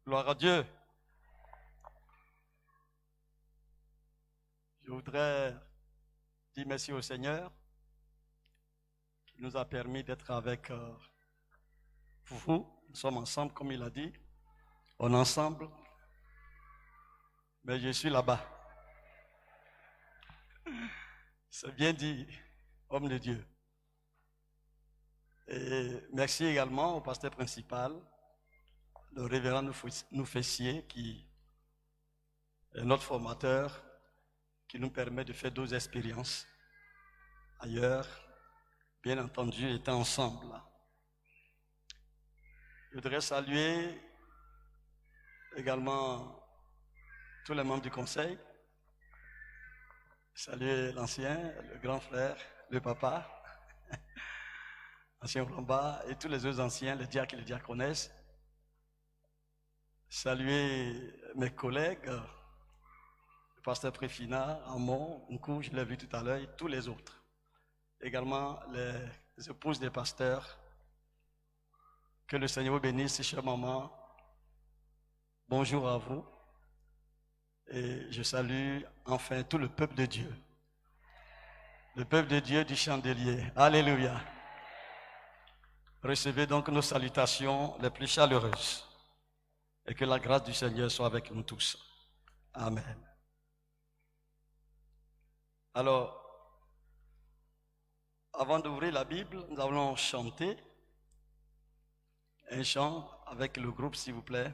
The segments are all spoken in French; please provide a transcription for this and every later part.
Gloire à Dieu. Je voudrais dire merci au Seigneur qui nous a permis d'être avec vous. Nous sommes ensemble, comme il a dit. On est ensemble. Mais je suis là-bas. C'est bien dit, homme de Dieu. Et merci également au pasteur principal, le révérend Noufessier, qui est notre formateur, qui nous permet de faire d'autres expériences ailleurs, bien entendu, étant ensemble. Je voudrais saluer également tous les membres du conseil, saluer l'ancien, le grand frère, le papa, ancien Ramba, et tous les autres anciens, les diacres et les diaconesses. Saluer mes collègues, le pasteur Préfina, Amon, Nkou, je l'ai vu tout à l'heure, et tous les autres. Également les épouses des pasteurs. Que le Seigneur vous bénisse, chère maman. Bonjour à vous. Et je salue enfin tout le peuple de Dieu. Le peuple de Dieu du chandelier. Alléluia. Recevez donc nos salutations les plus chaleureuses. Et que la grâce du Seigneur soit avec nous tous. Amen. Alors, avant d'ouvrir la Bible, nous allons chanter un chant avec le groupe, s'il vous plaît.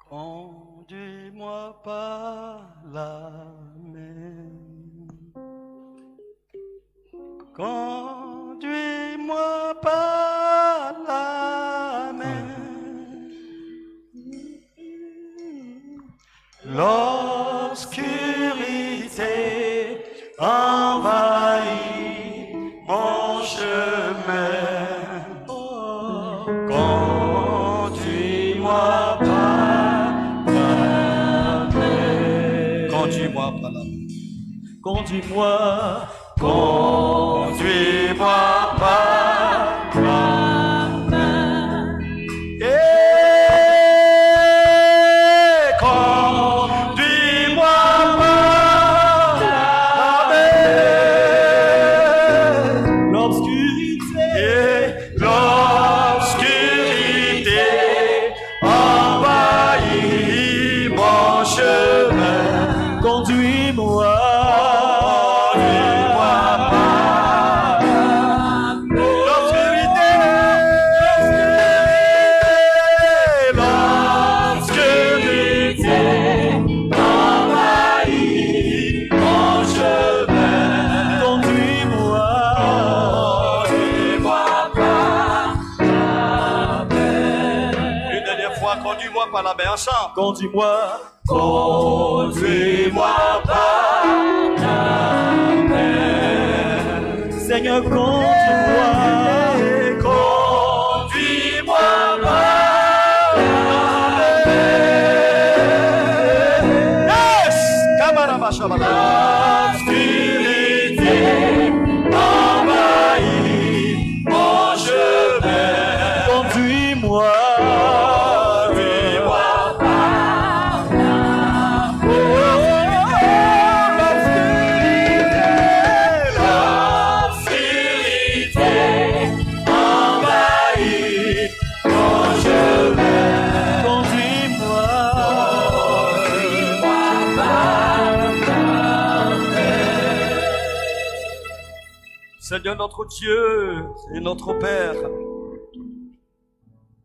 Conduis-moi par la main. Conduis-moi par la main. L'obscurité envahit mon chemin. Conduis-moi par la main. Conduis-moi par la main. Conduis-moi. Conduis-moi par la main. Et conduis-moi par la main. L'obscurité envahit mon chemin. Conduis-moi. Conduis-moi par la main ensemble. Conduis-moi. Conduis-moi par la main. Seigneur, conduis-moi. Conduis-moi par la main. Yes! L'obscurité envahit mon chemin. Conduis-moi. Seigneur notre Dieu et notre Père,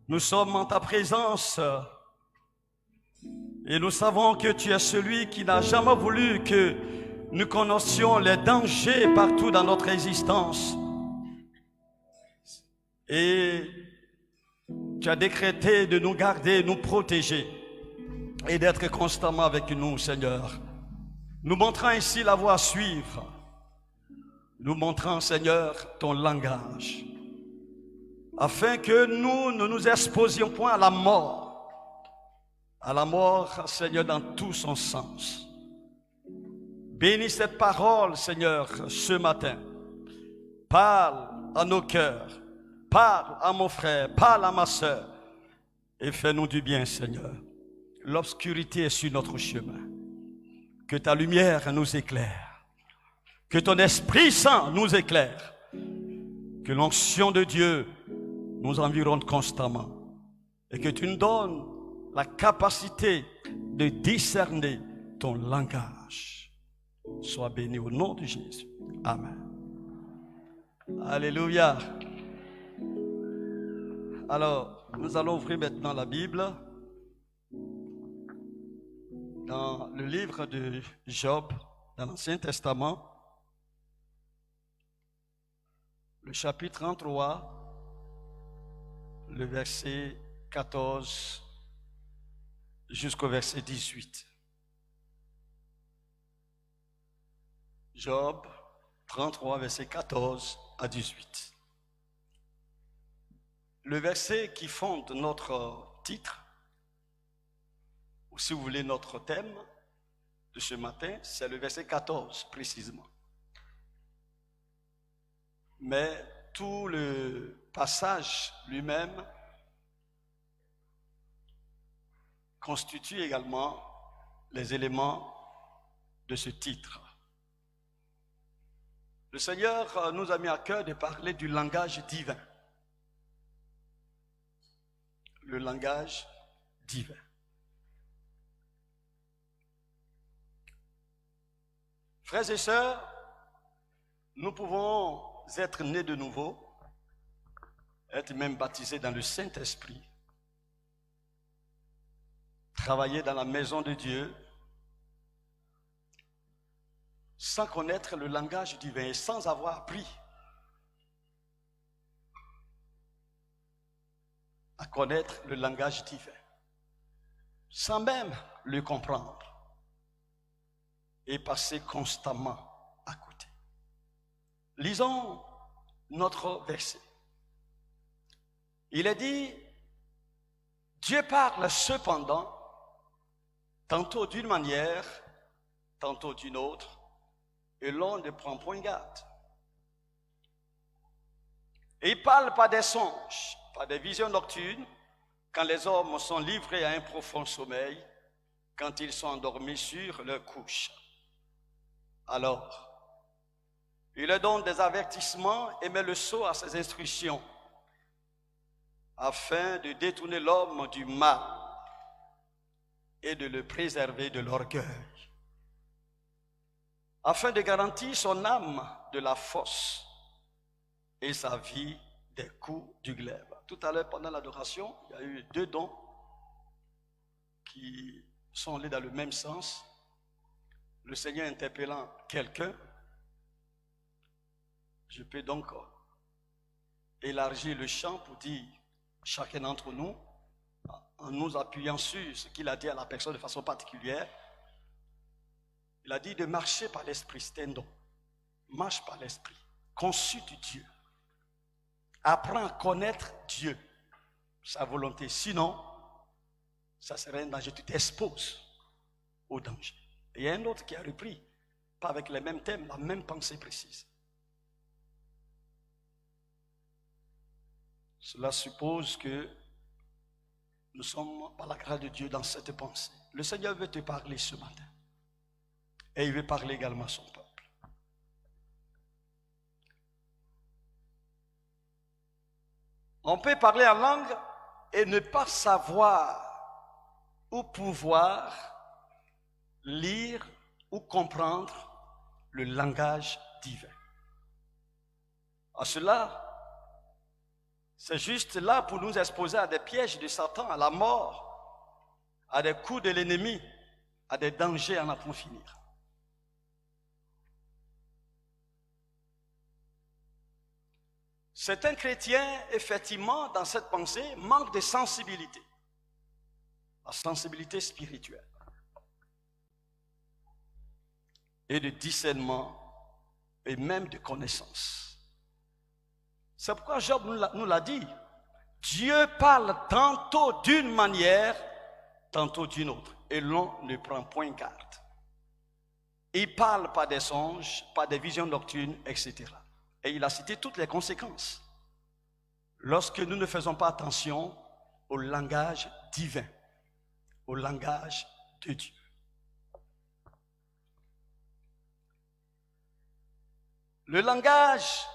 nous sommes en ta présence et nous savons que tu es celui qui n'a jamais voulu que nous connaissions les dangers partout dans notre existence. Et tu as décrété de nous garder, nous protéger et d'être constamment avec nous, Seigneur. nous montrant ainsi la voie à suivre, nous montrant, Seigneur, ton langage, afin que nous ne nous exposions point à la mort, Seigneur, dans tout son sens. Bénis cette parole, Seigneur, ce matin. Parle à nos cœurs, parle à mon frère, parle à ma sœur, et fais-nous du bien, Seigneur. L'obscurité est sur notre chemin. Que ta lumière nous éclaire, que ton Esprit Saint nous éclaire, que l'onction de Dieu nous environne constamment et que tu nous donnes la capacité de discerner ton langage. Sois béni au nom de Jésus. Amen. Alléluia. Alors, nous allons ouvrir maintenant la Bible dans le livre de Job, dans l'Ancien Testament, le chapitre 33, le verset 14 jusqu'au verset 18. Job 33, verset 14 à 18. Le verset qui fonde notre titre, ou si vous voulez notre thème de ce matin, c'est le verset 14 précisément. Mais tout le passage lui-même constitue également les éléments de ce titre. Le Seigneur nous a mis à cœur de parler du langage divin. Le langage divin. Frères et sœurs, nous pouvons être nés de nouveau, être même baptisés dans le Saint-Esprit, travailler dans la maison de Dieu, sans connaître le langage divin et sans avoir appris à connaître le langage divin, sans même le comprendre et passer constamment à côté. Lisons notre verset. Il est dit, Dieu parle cependant, tantôt d'une manière, tantôt d'une autre, et l'on ne prend point garde. Et il parle par des songes, par des visions nocturnes, quand les hommes sont livrés à un profond sommeil, quand ils sont endormis sur leur couche. Alors, il leur donne des avertissements et met le sceau à ses instructions, afin de détourner l'homme du mal et de le préserver de l'orgueil, afin de garantir son âme de la fosse et sa vie des coups du glaive. Tout à l'heure, pendant l'adoration, il y a eu deux dons qui sont allés dans le même sens. Le Seigneur interpellant quelqu'un, je peux donc élargir le champ pour dire, chacun d'entre nous, en nous appuyant sur ce qu'il a dit à la personne de façon particulière, il a dit de marcher par l'esprit, c'est un don. Marche par l'esprit, consulte Dieu, apprends à connaître Dieu, sa volonté. Sinon, ça serait un danger, tu t'exposes au danger. Et il y a un autre qui a repris, pas avec les mêmes thèmes, la même pensée précise. Cela suppose que nous sommes par la grâce de Dieu dans cette pensée. Le Seigneur veut te parler ce matin. Et il veut parler également à son peuple. On peut parler en langue et ne pas savoir ou pouvoir lire ou comprendre le langage divin. À cela, c'est juste là pour nous exposer à des pièges de Satan, à la mort, à des coups de l'ennemi, à des dangers à n'en point finir. Certains chrétiens, effectivement, dans cette pensée, manquent de sensibilité, la sensibilité spirituelle. et de discernement et même de connaissance. C'est pourquoi Job nous l'a dit. Dieu parle tantôt d'une manière, tantôt d'une autre. Et l'on ne prend point garde. Il parle par des songes, par des visions nocturnes, etc. Et il a cité toutes les conséquences. Lorsque nous ne faisons pas attention au langage divin, au langage de Dieu. Le langage,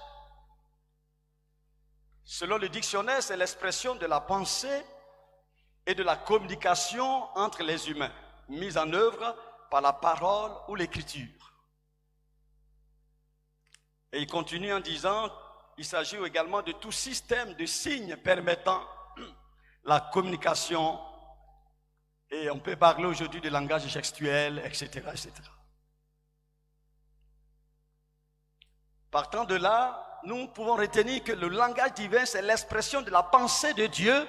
selon le dictionnaire, c'est l'expression de la pensée et de la communication entre les humains, mise en œuvre par la parole ou l'écriture. Et il continue en disant, il s'agit également de tout système de signes permettant la communication, et on peut parler aujourd'hui de langage gestuel, etc., etc. Partant de là, nous pouvons retenir que le langage divin, c'est l'expression de la pensée de Dieu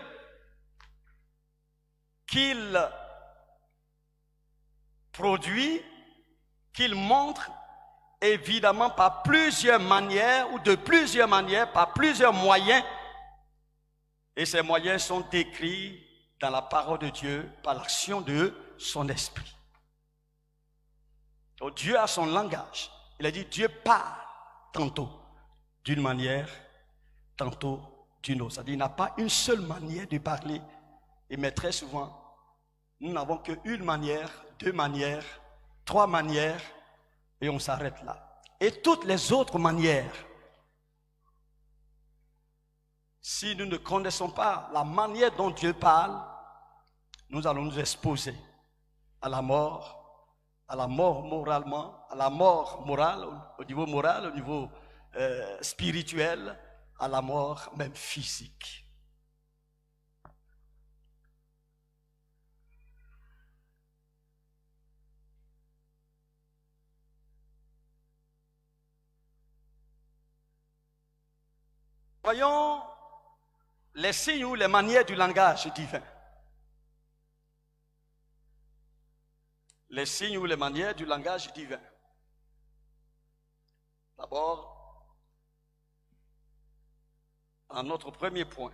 qu'il produit, qu'il montre, évidemment par plusieurs manières, ou de plusieurs manières, par plusieurs moyens. Et ces moyens sont décrits dans la parole de Dieu, par l'action de son esprit. Donc Dieu a son langage. Il a dit, Dieu parle tantôt d'une manière, tantôt d'une autre. C'est-à-dire, il n'a pas une seule manière de parler. Mais très souvent, nous n'avons qu'une manière, deux manières, trois manières, et on s'arrête là. Et toutes les autres manières, si nous ne connaissons pas la manière dont Dieu parle, nous allons nous exposer à la mort moralement, à la mort morale, au niveau moral, au niveau spirituel, à la mort même physique. Voyons les signes ou les manières du langage divin. Les signes ou les manières du langage divin. D'abord, à notre premier point.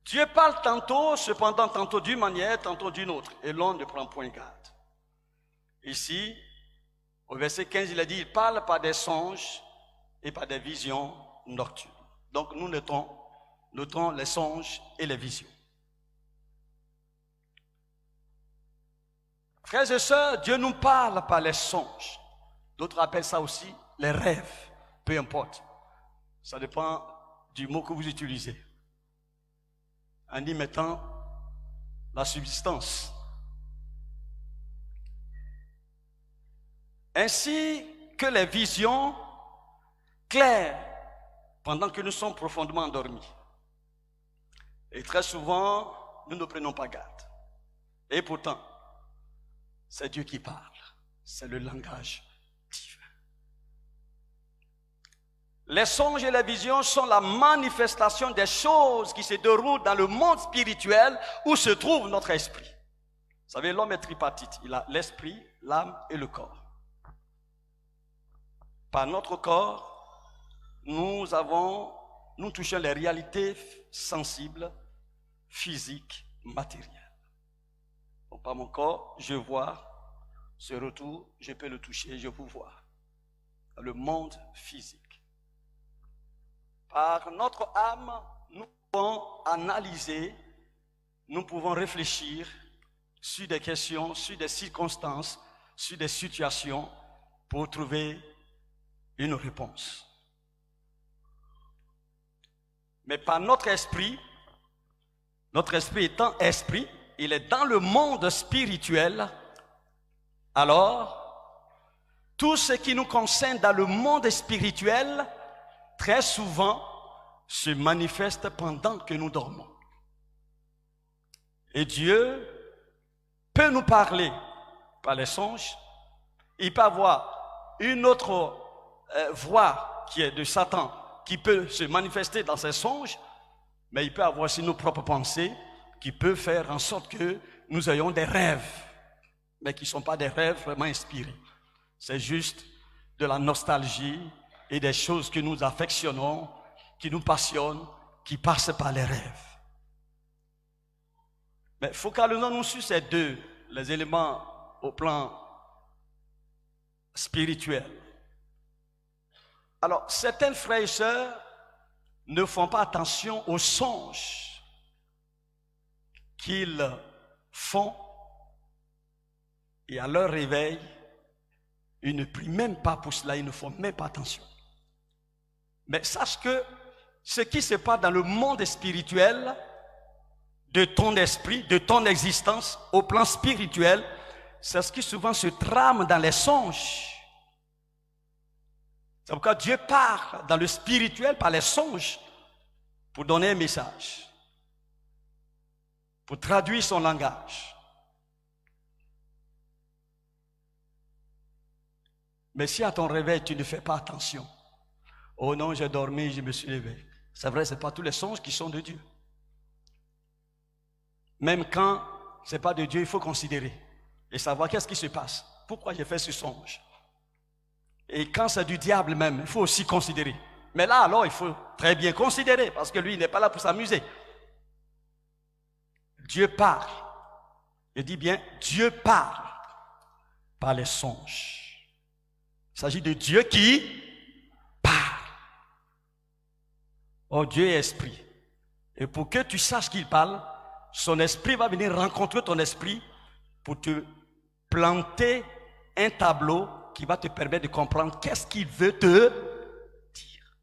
Dieu parle tantôt, cependant tantôt d'une manière, tantôt d'une autre, et l'on ne prend point garde. Ici, au verset 15, il a dit, il parle par des songes et par des visions nocturnes. Donc nous notons les songes et les visions. Frères et sœurs, Dieu nous parle par les songes. D'autres appellent ça aussi les rêves, peu importe. Ça dépend du mot que vous utilisez. En y mettant la subsistance. Ainsi que les visions claires pendant que nous sommes profondément endormis. Et très souvent, nous ne prenons pas garde. Et pourtant, c'est Dieu qui parle. C'est le langage divin. Les songes et les visions sont la manifestation des choses qui se déroulent dans le monde spirituel où se trouve notre esprit. Vous savez, l'homme est tripartite. Il a l'esprit, l'âme et le corps. Par notre corps, nous touchons les réalités sensibles, physiques, matérielles. Donc, par mon corps, je vois ce retour, je peux le toucher, je vous vois. Dans le monde physique. Par notre âme, nous pouvons analyser, nous pouvons réfléchir sur des questions, sur des circonstances, sur des situations pour trouver une réponse. Mais par notre esprit étant esprit, il est dans le monde spirituel. Alors, tout ce qui nous concerne dans le monde spirituel, très souvent, se manifeste pendant que nous dormons. Et Dieu peut nous parler par les songes. Il peut avoir une autre voix qui est de Satan, qui peut se manifester dans ses songes, mais il peut avoir aussi nos propres pensées qui peuvent faire en sorte que nous ayons des rêves. mais qui ne sont pas des rêves vraiment inspirés. C'est juste de la nostalgie et des choses que nous affectionnons, qui nous passionnent, qui passent par les rêves. Mais focalisons-nous sur ces deux, les éléments au plan spirituel. Alors, certains frères et sœurs ne font pas attention aux songes qu'ils font et à leur réveil, ils ne prient même pas pour cela, ils ne font même pas attention. Mais sache que ce qui se passe dans le monde spirituel, de ton esprit, de ton existence, au plan spirituel, c'est ce qui souvent se trame dans les songes. C'est pourquoi Dieu part dans le spirituel par les songes pour donner un message, pour traduire son langage. Mais si à ton réveil, tu ne fais pas attention, oh non, j'ai dormi, je me suis levé. C'est vrai, ce n'est pas tous les songes qui sont de Dieu. Même quand ce n'est pas de Dieu, il faut considérer et savoir qu'est-ce qui se passe. Pourquoi j'ai fait ce songe? Et quand c'est du diable même, il faut aussi considérer. Mais là, alors, il faut très bien considérer parce que lui, il n'est pas là pour s'amuser. Dieu parle. Je dis bien, Dieu parle par les songes. Il s'agit de Dieu qui parle. Oh, Dieu est esprit. Et pour que tu saches qu'il parle, son esprit va venir rencontrer ton esprit pour te planter un tableau qui va te permettre de comprendre qu'est-ce qu'il veut te dire.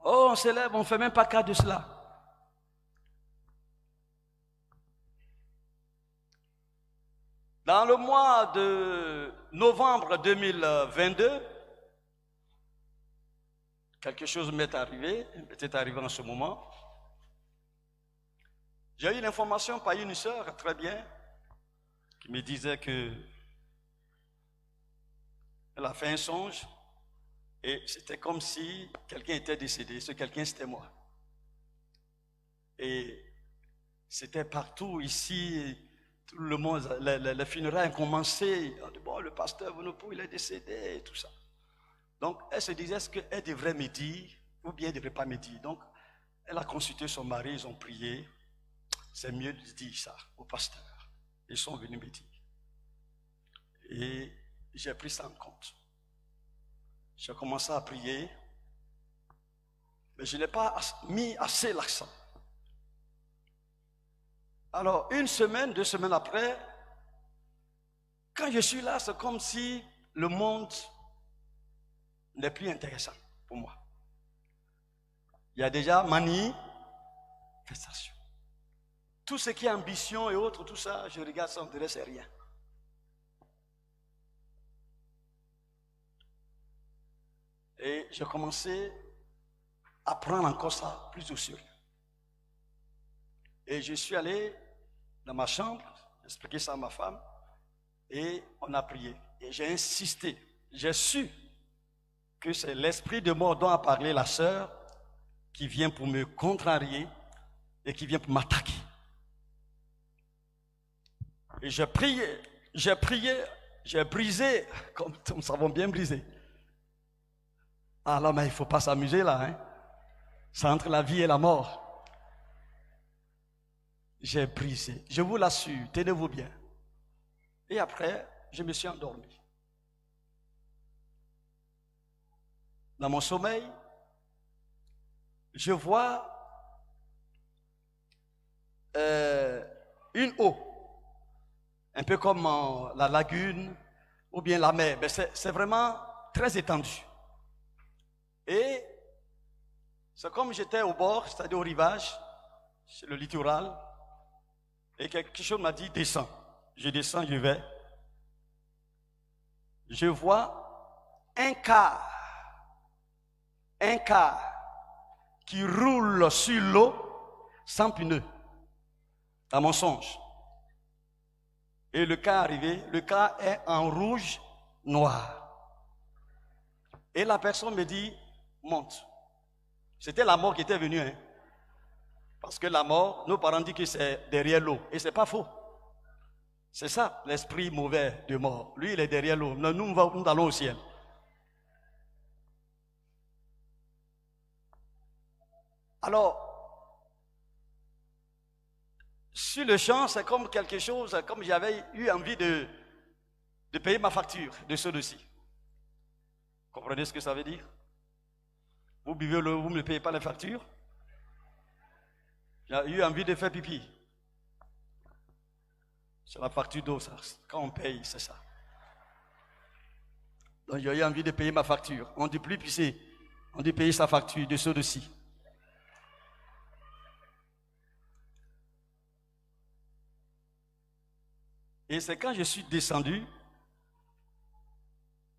Oh, on s'élève, on ne fait même pas cas de cela. Dans le mois de novembre 2022, quelque chose m'est arrivé en ce moment. J'ai eu une information par une sœur, très bien, qui me disait que elle a fait un songe et c'était comme si quelqu'un était décédé. Ce quelqu'un, c'était moi. Et c'était partout ici, tout le monde, les funérailles ont commencé. On dit, bon, le pasteur Venopo, il est décédé et tout ça. Donc, elle se disait, est-ce qu'elle devrait me dire ou bien elle ne devrait pas me dire? Donc, elle a consulté son mari, ils ont prié. C'est mieux de dire ça au pasteur. Ils sont venus me dire. Et j'ai pris ça en compte. J'ai commencé à prier, mais je n'ai pas mis assez l'accent. Alors, une semaine, 2 semaines après, quand je suis là, c'est comme si le monde n'est plus intéressant pour moi. Il y a déjà manifestation. Tout ce qui est ambition et autres, tout ça, je regarde ça, on dirait c'est rien. Et j'ai commencé à prendre encore ça plus au sérieux. Et je suis allé dans ma chambre, j'ai expliqué ça à ma femme, et on a prié. Et j'ai insisté, j'ai su que c'est l'esprit de mort dont a parlé la sœur qui vient pour me contrarier et qui vient pour m'attaquer. Et j'ai prié, j'ai brisé, comme nous savons bien briser. Ah là, mais il ne faut pas s'amuser là, hein. C'est entre la vie et la mort. J'ai brisé, je vous l'assure, tenez-vous bien. Et après, je me suis endormi. Dans mon sommeil, je vois une eau, un peu comme la lagune ou bien la mer, mais c'est vraiment très étendu. Et c'est comme j'étais au bord, c'est-à-dire au rivage, sur le littoral, et quelque chose m'a dit, descends. Je descends, je vais. Je vois un car qui roule sur l'eau sans pneu, dans mon songe. Et le car arrivé, le car est en rouge noir. Et la personne me dit, monte. C'était la mort qui était venue, hein. Parce que la mort, nos parents disent que c'est derrière l'eau. Et ce n'est pas faux. C'est ça, l'esprit mauvais de mort. Lui, il est derrière l'eau. Nous allons au ciel. Alors, sur le champ, c'est comme quelque chose, comme j'avais eu envie de payer ma facture de ce dossier. Comprenez ce que ça veut dire? Vous buvez l'eau, vous ne me payez pas la facture. J'ai eu envie de faire pipi. C'est la facture d'eau, ça. Quand on paye, c'est ça. Donc j'ai eu envie de payer ma facture. On ne dit plus pisser. On dit payer sa facture de ce dossier. Et c'est quand je suis descendu,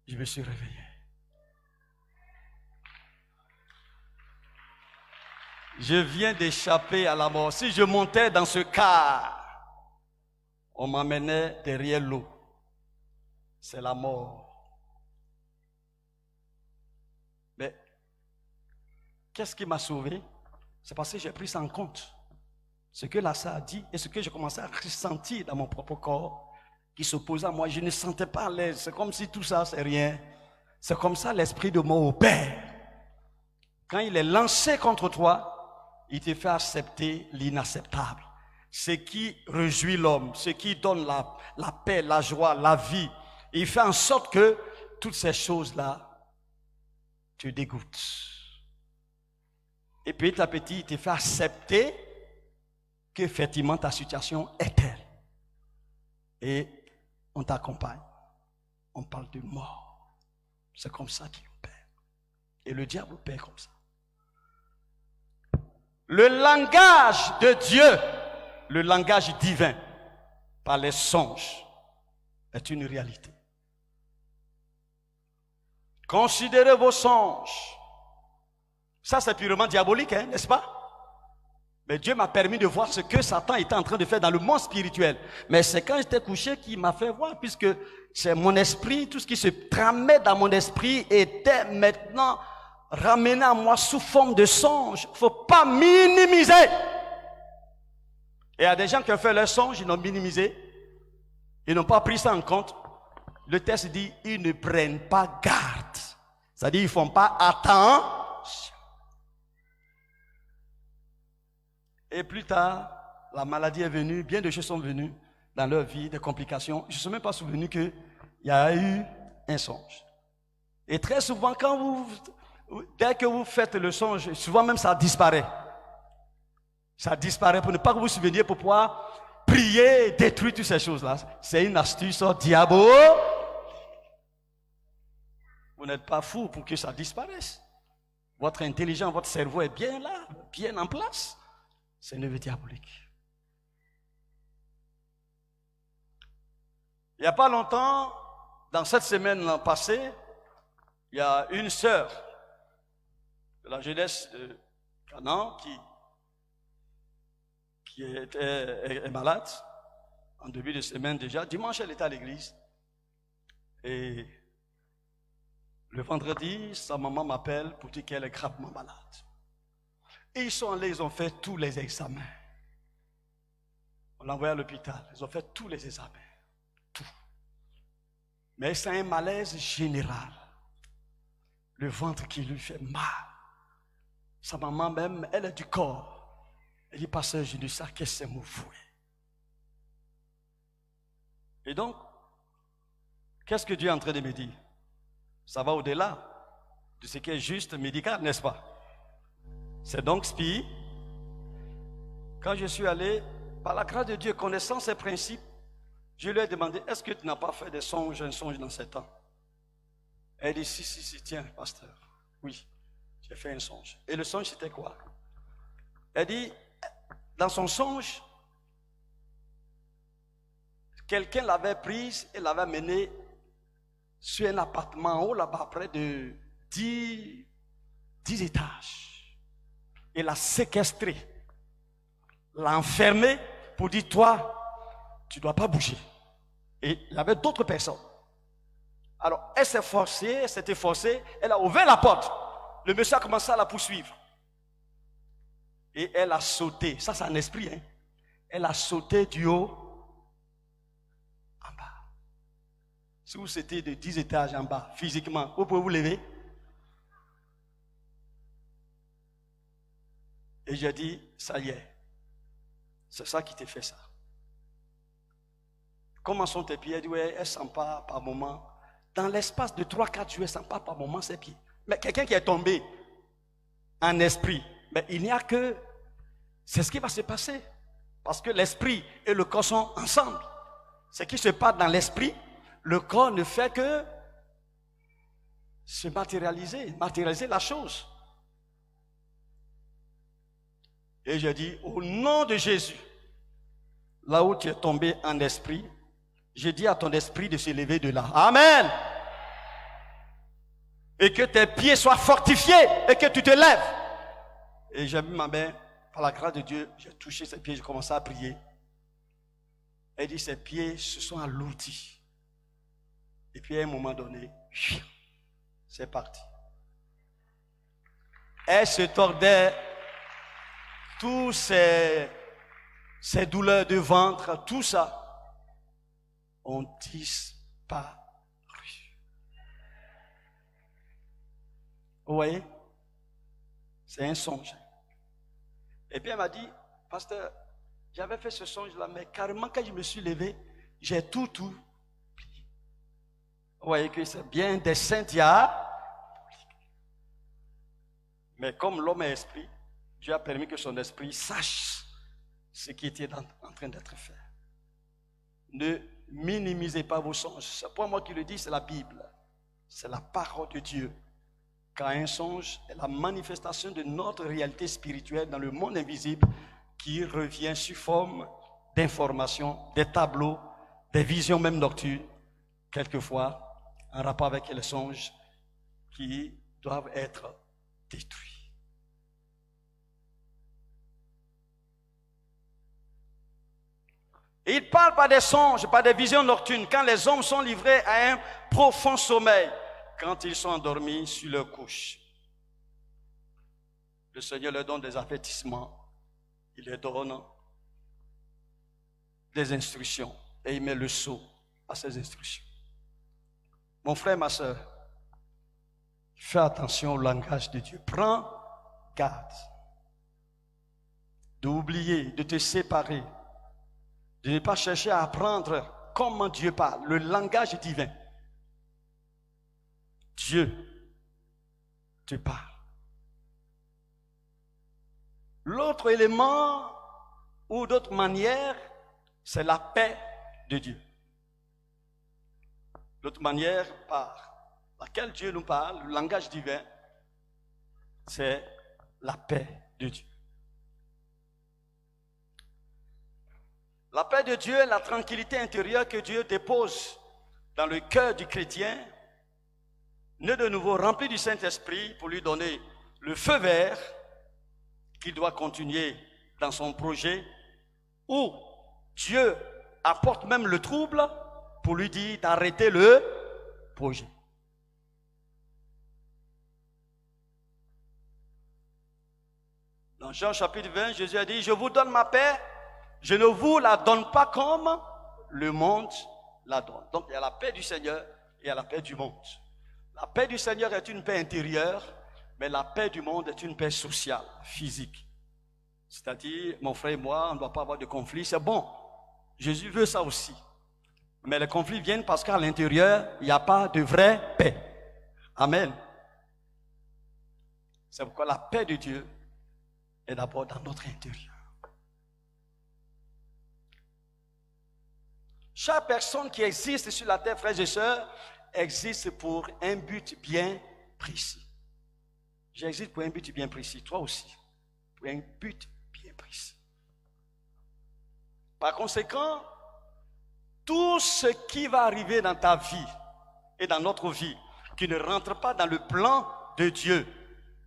je me suis réveillé. Je viens d'échapper à la mort. Si je montais dans ce car, on m'emmenait derrière l'eau. C'est la mort. Mais qu'est-ce qui m'a sauvé? C'est parce que j'ai pris ça en compte. Ce que Lassa a dit et ce que j'ai commencé à ressentir dans mon propre corps qui s'opposait à moi, je ne sentais pas à l'aise. C'est comme si tout ça, c'est rien. C'est comme ça l'esprit de mort opère. Quand il est lancé contre toi, il te fait accepter l'inacceptable. Ce qui réjouit l'homme, ce qui donne la paix, la joie, la vie. Il fait en sorte que toutes ces choses-là te dégoûtent. Et petit à petit, il te fait accepter qu'effectivement ta situation est telle. Et on t'accompagne. On parle de mort. C'est comme ça qu'il opère. Et le diable opère comme ça. Le langage de Dieu, le langage divin, par les songes, est une réalité. Considérez vos songes. Ça, c'est purement diabolique, hein, n'est-ce pas? Mais Dieu m'a permis de voir ce que Satan était en train de faire dans le monde spirituel. Mais c'est quand j'étais couché qu'il m'a fait voir, puisque c'est mon esprit, tout ce qui se tramait dans mon esprit était maintenant ramené à moi sous forme de songe. Il ne faut pas minimiser. Et il y a des gens qui ont fait leur songe, ils l'ont minimisé. Ils n'ont pas pris ça en compte. Le texte dit, ils ne prennent pas garde. C'est-à-dire, ils ne font pas attention. Et plus tard, la maladie est venue, bien de choses sont venues dans leur vie, des complications. Je ne suis même pas souvenu qu'il y a eu un songe. Et très souvent, dès que vous faites le songe, souvent même ça disparaît. Ça disparaît pour ne pas que vous vous souveniez, pour pouvoir prier et détruire toutes ces choses-là. C'est une astuce diabolique. Vous n'êtes pas fou pour que ça disparaisse. Votre intelligence, votre cerveau est bien là, bien en place. C'est une œuvre diabolique. Il n'y a pas longtemps, dans cette semaine passée, il y a une sœur de la jeunesse de Canaan qui est malade en début de semaine déjà. Dimanche, elle était à l'église. Et le vendredi, sa maman m'appelle pour dire qu'elle est gravement malade. Et ils sont allés, ils ont fait tous les examens. On l'a envoyé à l'hôpital. Ils ont fait tous les examens. Tout. Mais c'est un malaise général. Le ventre qui lui fait mal. Sa maman même, elle est du corps. Elle dit, pasteur, je ne sais que c'est mauvais. Et donc, qu'est-ce que Dieu est en train de me dire? Ça va au-delà de ce qui est juste médical, n'est-ce pas? C'est donc SPI. Quand je suis allé, par la grâce de Dieu, connaissant ses principes, je lui ai demandé, est-ce que tu n'as pas fait un songe dans ces temps? Elle dit, si, tiens, pasteur. Oui, j'ai fait un songe. Et le songe, c'était quoi? Elle dit, dans son songe, quelqu'un l'avait prise et l'avait menée sur un appartement en haut, là-bas, près de 10 étages. Et l'a séquestré, l'a enfermé pour dire, toi, tu ne dois pas bouger. Et il y avait d'autres personnes. Alors, elle s'était forcée, elle a ouvert la porte. Le monsieur a commencé à la poursuivre. Et elle a sauté. Ça, c'est un esprit. Hein? Elle a sauté du haut en bas. Si vous étiez de 10 étages en bas, physiquement, vous pouvez vous lever. Et j'ai dit, ça y est. C'est ça qui t'a fait ça. Comment sont tes pieds? Elle dit, ouais, elle s'empare par moment. Dans l'espace de 3-4 jours, elle s'empare par moment ses pieds. Mais quelqu'un qui est tombé en esprit, mais il n'y a que... C'est ce qui va se passer. Parce que l'esprit et le corps sont ensemble. Ce qui se passe dans l'esprit, le corps ne fait que se matérialiser la chose. Et je dis, au nom de Jésus, là où tu es tombé en esprit, je dis à ton esprit de se lever de là. Amen. Et que tes pieds soient fortifiés et que tu te lèves. Et j'ai mis ma main, par la grâce de Dieu, j'ai touché ses pieds, j'ai commencé à prier. Elle dit, ses pieds se sont alourdis. Et puis à un moment donné, c'est parti. Elle se tordait, tous ces douleurs de ventre, tout ça, ont disparu. Vous voyez? C'est un songe. Et puis elle m'a dit, pasteur, j'avais fait ce songe-là, mais carrément quand je me suis levé, j'ai tout plié. Vous voyez que c'est bien des saints diables. Mais comme l'homme est esprit, Dieu a permis que son esprit sache ce qui était en train d'être fait. Ne minimisez pas vos songes. C'est pas moi qui le dis, c'est la Bible. C'est la parole de Dieu. Car un songe est la manifestation de notre réalité spirituelle dans le monde invisible qui revient sous forme d'informations, des tableaux, des visions même nocturnes, quelquefois en rapport avec les songes qui doivent être détruits. Et il parle pas des songes, pas des visions nocturnes, quand les hommes sont livrés à un profond sommeil, quand ils sont endormis sur leur couche. Le Seigneur leur donne des avertissements, il leur donne des instructions et il met le sceau à ces instructions. Mon frère, ma soeur, fais attention au langage de Dieu. Prends garde d'oublier, de te séparer, de ne pas chercher à apprendre comment Dieu parle, le langage divin. Dieu te parle. L'autre élément ou d'autre manière, c'est la paix de Dieu. L'autre manière par laquelle Dieu nous parle, le langage divin, c'est la paix de Dieu. La paix de Dieu est la tranquillité intérieure que Dieu dépose dans le cœur du chrétien, né de nouveau, rempli du Saint-Esprit, pour lui donner le feu vert qu'il doit continuer dans son projet, où Dieu apporte même le trouble pour lui dire d'arrêter le projet. Dans Jean chapitre 20, Jésus a dit, je vous donne ma paix, je ne vous la donne pas comme le monde la donne. Donc il y a la paix du Seigneur et il y a la paix du monde. La paix du Seigneur est une paix intérieure, mais la paix du monde est une paix sociale, physique. C'est-à-dire, mon frère et moi, on ne doit pas avoir de conflit, c'est bon. Jésus veut ça aussi. Mais les conflits viennent parce qu'à l'intérieur, il n'y a pas de vraie paix. Amen. C'est pourquoi la paix de Dieu est d'abord dans notre intérieur. Chaque personne qui existe sur la terre, frères et sœurs, existe pour un but bien précis. J'existe pour un but bien précis, toi aussi, pour un but bien précis. Par conséquent, tout ce qui va arriver dans ta vie et dans notre vie, qui ne rentre pas dans le plan de Dieu,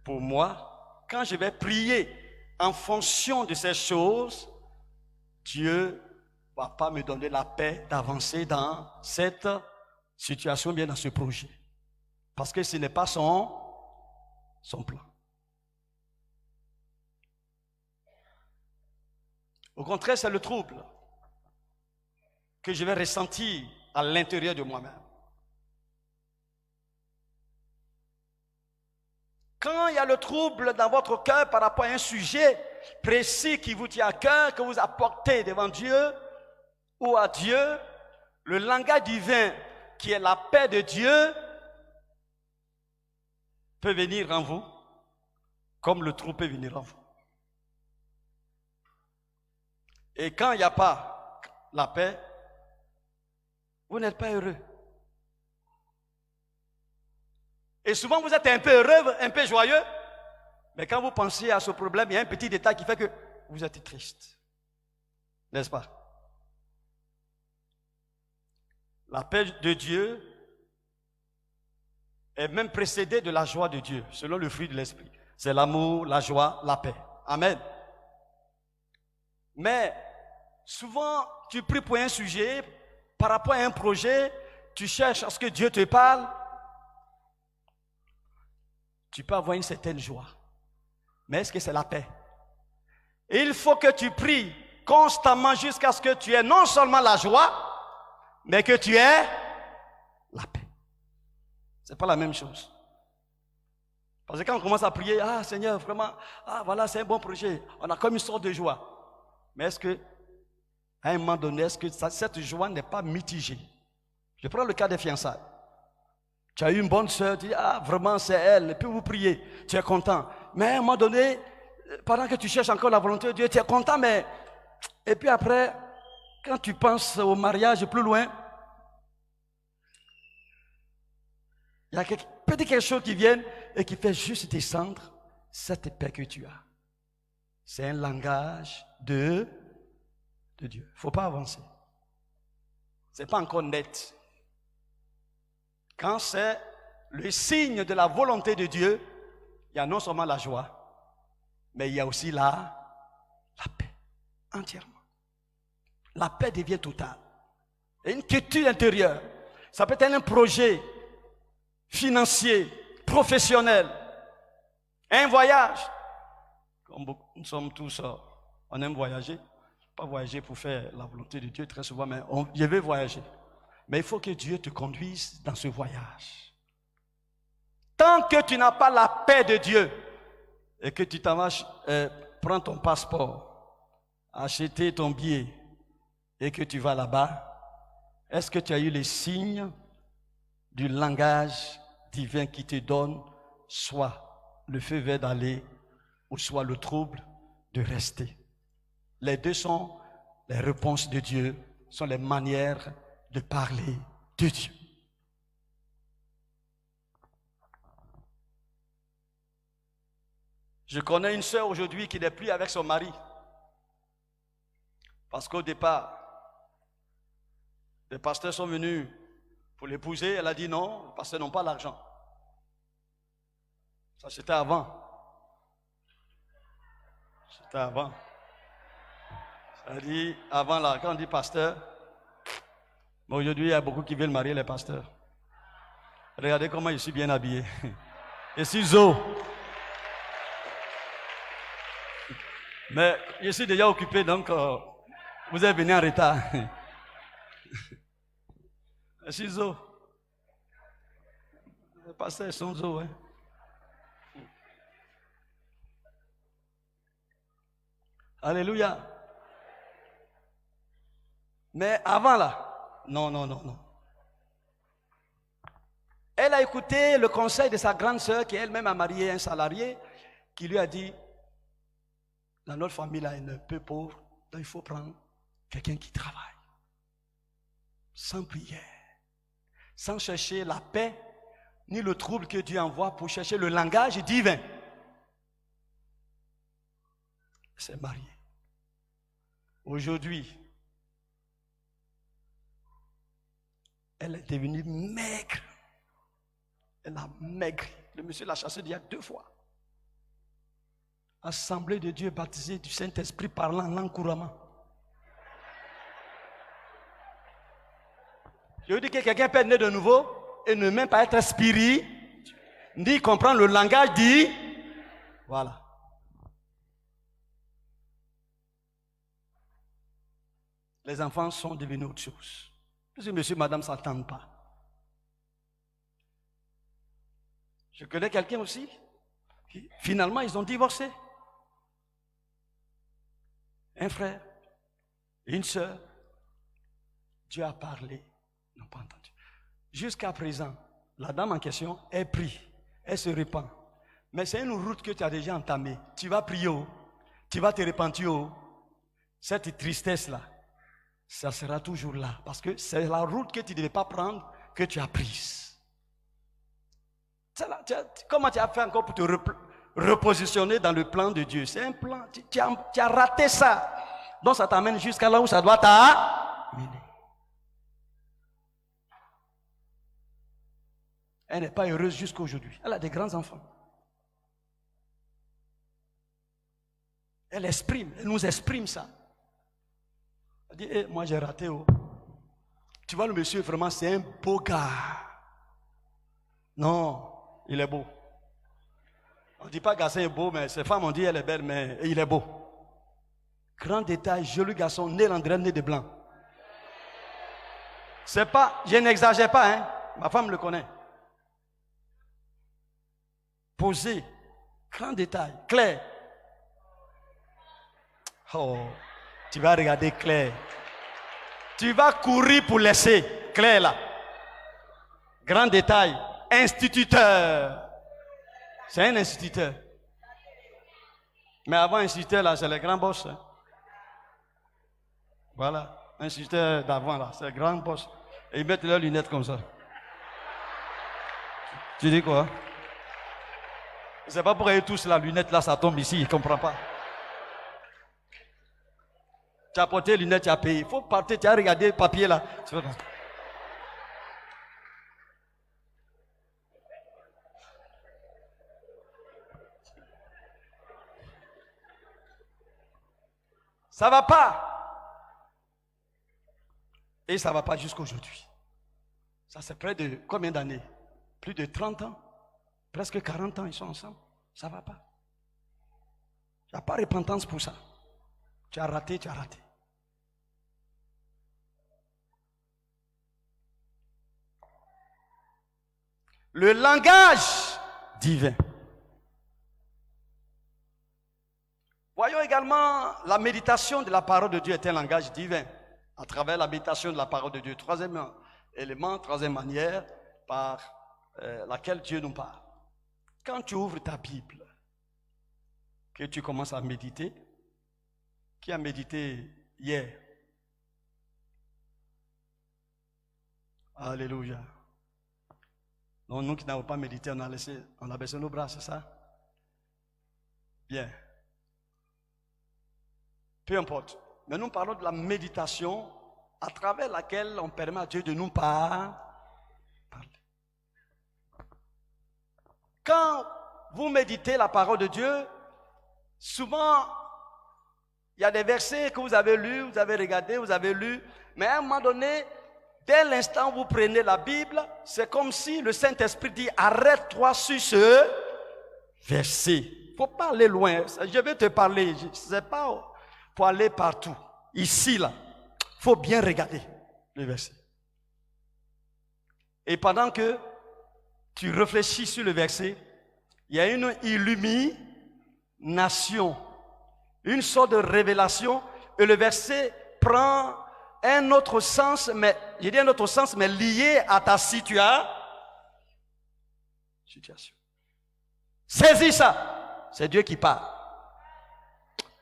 pour moi, quand je vais prier en fonction de ces choses, Dieu ne va pas me donner la paix d'avancer dans cette situation, bien dans ce projet. Parce que ce n'est pas son plan. Au contraire, c'est le trouble que je vais ressentir à l'intérieur de moi-même. Quand il y a le trouble dans votre cœur par rapport à un sujet précis qui vous tient à cœur, que vous apportez devant Dieu ou à Dieu, le langage divin qui est la paix de Dieu peut venir en vous, comme le trouble peut venir en vous. Et quand il n'y a pas la paix, vous n'êtes pas heureux. Et souvent, vous êtes un peu heureux, un peu joyeux. Mais quand vous pensez à ce problème, il y a un petit détail qui fait que vous êtes triste. N'est-ce pas? La paix de Dieu est même précédée de la joie de Dieu, selon le fruit de l'esprit. C'est l'amour, la joie, la paix. Amen. Mais souvent, tu pries pour un sujet, par rapport à un projet, tu cherches à ce que Dieu te parle. Tu peux avoir une certaine joie. Mais est-ce que c'est la paix? Et il faut que tu pries constamment jusqu'à ce que tu aies non seulement la joie, mais que tu aies la paix. Ce n'est pas la même chose. Parce que quand on commence à prier, ah Seigneur, vraiment, ah voilà, c'est un bon projet. On a comme une sorte de joie. Mais est-ce que, à un moment donné, est-ce que cette joie n'est pas mitigée? Je prends le cas des fiançailles. Tu as eu une bonne soeur, tu dis, ah vraiment c'est elle, et puis vous priez, tu es content. Mais à un moment donné, pendant que tu cherches encore la volonté de Dieu, tu es content, mais... Et puis après, quand tu penses au mariage plus loin, il y a quelque chose qui vient et qui fait juste descendre cette paix que tu as. C'est un langage de Dieu. Il ne faut pas avancer. Ce n'est pas encore net. Quand c'est le signe de la volonté de Dieu, il y a non seulement la joie, mais il y a aussi la paix, entièrement. La paix devient totale. Et une quiétude intérieure. Ça peut être un projet financier, professionnel, un voyage. Comme nous sommes tous, on aime voyager. Pas voyager pour faire la volonté de Dieu très souvent, mais je vais voyager. Mais il faut que Dieu te conduise dans ce voyage. Tant que tu n'as pas la paix de Dieu et que tu t'en vas prendre ton passeport, acheter ton billet et que tu vas là-bas, est-ce que tu as eu les signes du langage divin qui te donne soit le feu vert d'aller ou soit le trouble de rester? Les deux sont les réponses de Dieu, sont les manières de parler de Dieu. Je connais une sœur aujourd'hui qui n'est plus avec son mari. Parce qu'au départ, les pasteurs sont venus pour l'épouser. Elle a dit non, les pasteurs n'ont pas l'argent. Ça, c'était avant. C'était avant. Ça a dit, avant là, quand on dit pasteur, mais aujourd'hui, il y a beaucoup qui veulent marier les pasteurs. Regardez comment je suis bien habillé. Je suis zo. Mais je suis déjà occupé, donc vous êtes venu en retard. Je suis zo. Les pasteurs sont zo, hein. Alléluia. Mais avant là, non. Elle a écouté le conseil de sa grande sœur qui elle-même a marié un salarié qui lui a dit, dans notre famille là, elle est un peu pauvre, donc il faut prendre quelqu'un qui travaille. Sans prière, sans chercher la paix, ni le trouble que Dieu envoie pour chercher le langage divin. Elle s'est mariée. Aujourd'hui, elle est devenue maigre. Elle a maigri. Le monsieur l'a chassé il y a 2 fois. Assemblée de Dieu baptisée du Saint-Esprit parlant en langue couramment. Je veux dire que quelqu'un peut être né de nouveau et ne même pas être spirituel, ni comprendre le langage dit. Voilà. les enfants sont devenus autre chose. Parce que monsieur et madame ne s'entendent pas. Je connais quelqu'un aussi, qui, finalement, ils ont divorcé. Un frère, une sœur. Dieu a parlé, ils n'ont pas entendu. Jusqu'à présent, la dame en question est prie, elle se répand. Mais c'est une route que tu as déjà entamée. Tu vas prier, tu vas te repentir. Cette tristesse-là, ça sera toujours là. Parce que c'est la route que tu ne devais pas prendre que tu as prise. Comment tu as fait encore pour te repositionner dans le plan de Dieu? C'est un plan, tu as raté ça. Donc ça t'amène jusqu'à là où ça doit t'amener. Elle n'est pas heureuse jusqu'à aujourd'hui. Elle a des grands enfants. Elle nous exprime ça. Elle dit, moi j'ai raté. Tu vois le monsieur, vraiment, c'est un beau gars. Non, il est beau. On ne dit pas que Gassin est beau, mais ces femmes ont dit elle est belle, mais il est beau. Grand détail, joli garçon, né l'André, né de blanc. C'est pas, je n'exagère pas, hein. Ma femme le connaît. Posé, grand détail, clair. Oh, tu vas regarder Claire. Tu vas courir pour laisser Claire là. Grand détail, instituteur. C'est un instituteur. Mais avant instituteur là, c'est le grand boss. Hein. Voilà, instituteur d'avant là, c'est le grand boss. Et ils mettent leurs lunettes comme ça. Tu dis quoi? C'est pas pour qu'ils tous la lunette là, ça tombe ici, ils ne comprennent pas. Tu as porté les lunettes, tu as payé. Il faut partir, tu as regardé le papier là. Ça ne va pas. Et ça ne va pas jusqu'à aujourd'hui. Ça c'est près de combien d'années? Plus de 30 ans. Presque 40 ans, ils sont ensemble. Ça ne va pas. Il n'y a pas de repentance pour ça. Tu as raté, tu as raté. Le langage divin. Voyons également la méditation de la parole de Dieu est un langage divin. À travers la méditation de la parole de Dieu. Troisième élément, troisième manière par laquelle Dieu nous parle. Quand tu ouvres ta Bible, que tu commences à méditer, qui a médité hier? Alléluia. Donc nous qui n'avons pas médité, on a baissé nos bras, c'est ça? Bien. Peu importe. Mais nous parlons de la méditation à travers laquelle on permet à Dieu de nous parler. Quand vous méditez la parole de Dieu, souvent, il y a des versets que vous avez lus, vous avez regardé, vous avez lus, mais à un moment donné, dès l'instant où vous prenez la Bible, c'est comme si le Saint-Esprit dit, arrête-toi sur ce verset. Il ne faut pas aller loin. Je vais te parler, ce n'est pas pour aller partout. Ici, là, il faut bien regarder le verset. Et pendant que tu réfléchis sur le verset, il y a une illumination, une sorte de révélation, et le verset prend un autre sens, mais je dis un autre sens, mais lié à ta situation. Saisis ça, c'est Dieu qui parle.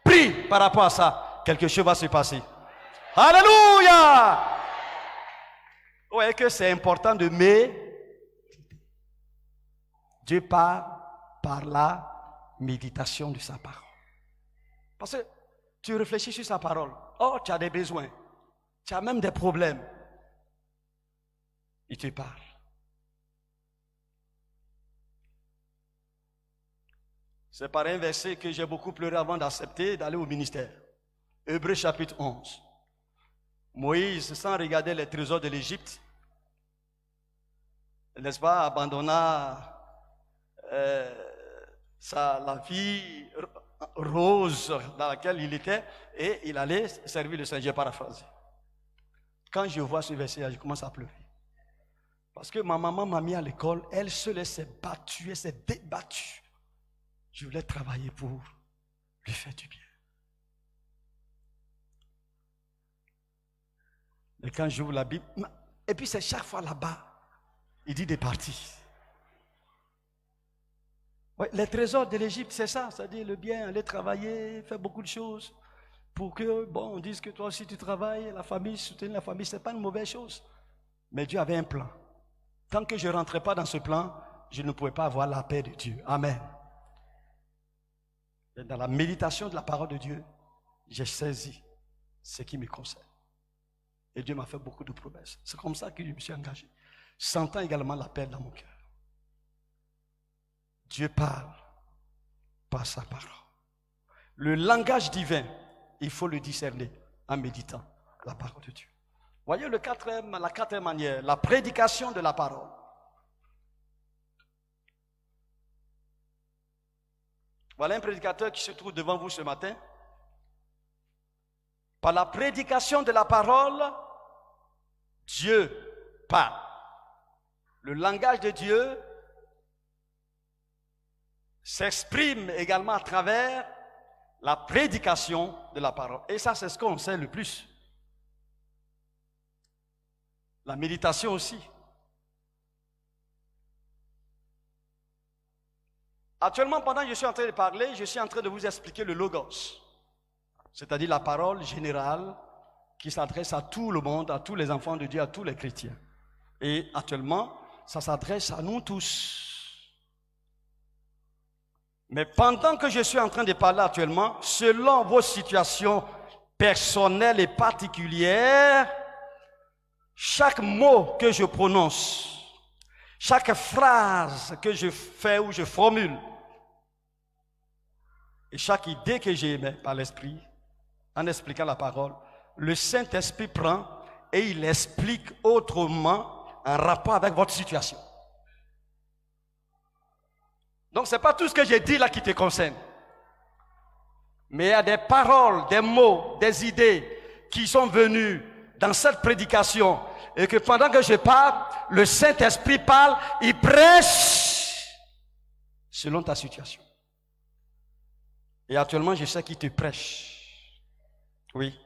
Prie par rapport à ça, quelque chose va se passer. Alléluia! Vous voyez que c'est important de méditer. Dieu parle par la méditation de sa parole. Parce que tu réfléchis sur sa parole. Oh, tu as des besoins. Tu as même des problèmes. Il te parle. C'est par un verset que j'ai beaucoup pleuré avant d'accepter d'aller au ministère. Hébreux chapitre 11. Moïse, sans regarder les trésors de l'Égypte, n'est-ce pas, abandonna la vie rose dans laquelle il était et il allait servir le Seigneur, paraphrasé. Quand je vois ce verset-là, je commence à pleurer. Parce que ma maman m'a mis à l'école, elle seule, elle s'est battue, elle s'est débattue. Je voulais travailler pour lui faire du bien. Et quand j'ouvre la Bible, et puis c'est chaque fois là-bas, il dit des parties. Ouais, les trésors de l'Égypte, c'est ça, c'est-à-dire le bien, aller travailler, faire beaucoup de choses, pour que, on dise que toi aussi tu travailles, la famille, soutenir la famille, ce n'est pas une mauvaise chose. Mais Dieu avait un plan. Tant que je ne rentrais pas dans ce plan, je ne pouvais pas avoir la paix de Dieu. Amen. Et dans la méditation de la parole de Dieu, j'ai saisi ce qui me concerne. Et Dieu m'a fait beaucoup de promesses. C'est comme ça que je me suis engagé. Sentant également la paix dans mon cœur. Dieu parle par sa parole. Le langage divin, il faut le discerner en méditant la parole de Dieu. Voyez la quatrième manière, la prédication de la parole. Voilà un prédicateur qui se trouve devant vous ce matin. Par la prédication de la parole, Dieu parle. Le langage de Dieu s'exprime également à travers la prédication de la parole. Et ça, c'est ce qu'on sait le plus. La méditation aussi. Actuellement, pendant que je suis en train de parler, je suis en train de vous expliquer le logos. C'est-à-dire la parole générale qui s'adresse à tout le monde, à tous les enfants de Dieu, à tous les chrétiens. Et actuellement, ça s'adresse à nous tous. Mais pendant que je suis en train de parler actuellement, selon vos situations personnelles et particulières, chaque mot que je prononce, chaque phrase que je fais ou je formule, et chaque idée que j'émets par l'Esprit, en expliquant la parole, le Saint-Esprit prend et il explique autrement en rapport avec votre situation. Donc ce n'est pas tout ce que j'ai dit là qui te concerne. Mais il y a des paroles, des mots, des idées qui sont venues dans cette prédication et que pendant que je parle, le Saint-Esprit parle, il prêche selon ta situation. Et actuellement, je sais qu'il te prêche. Oui.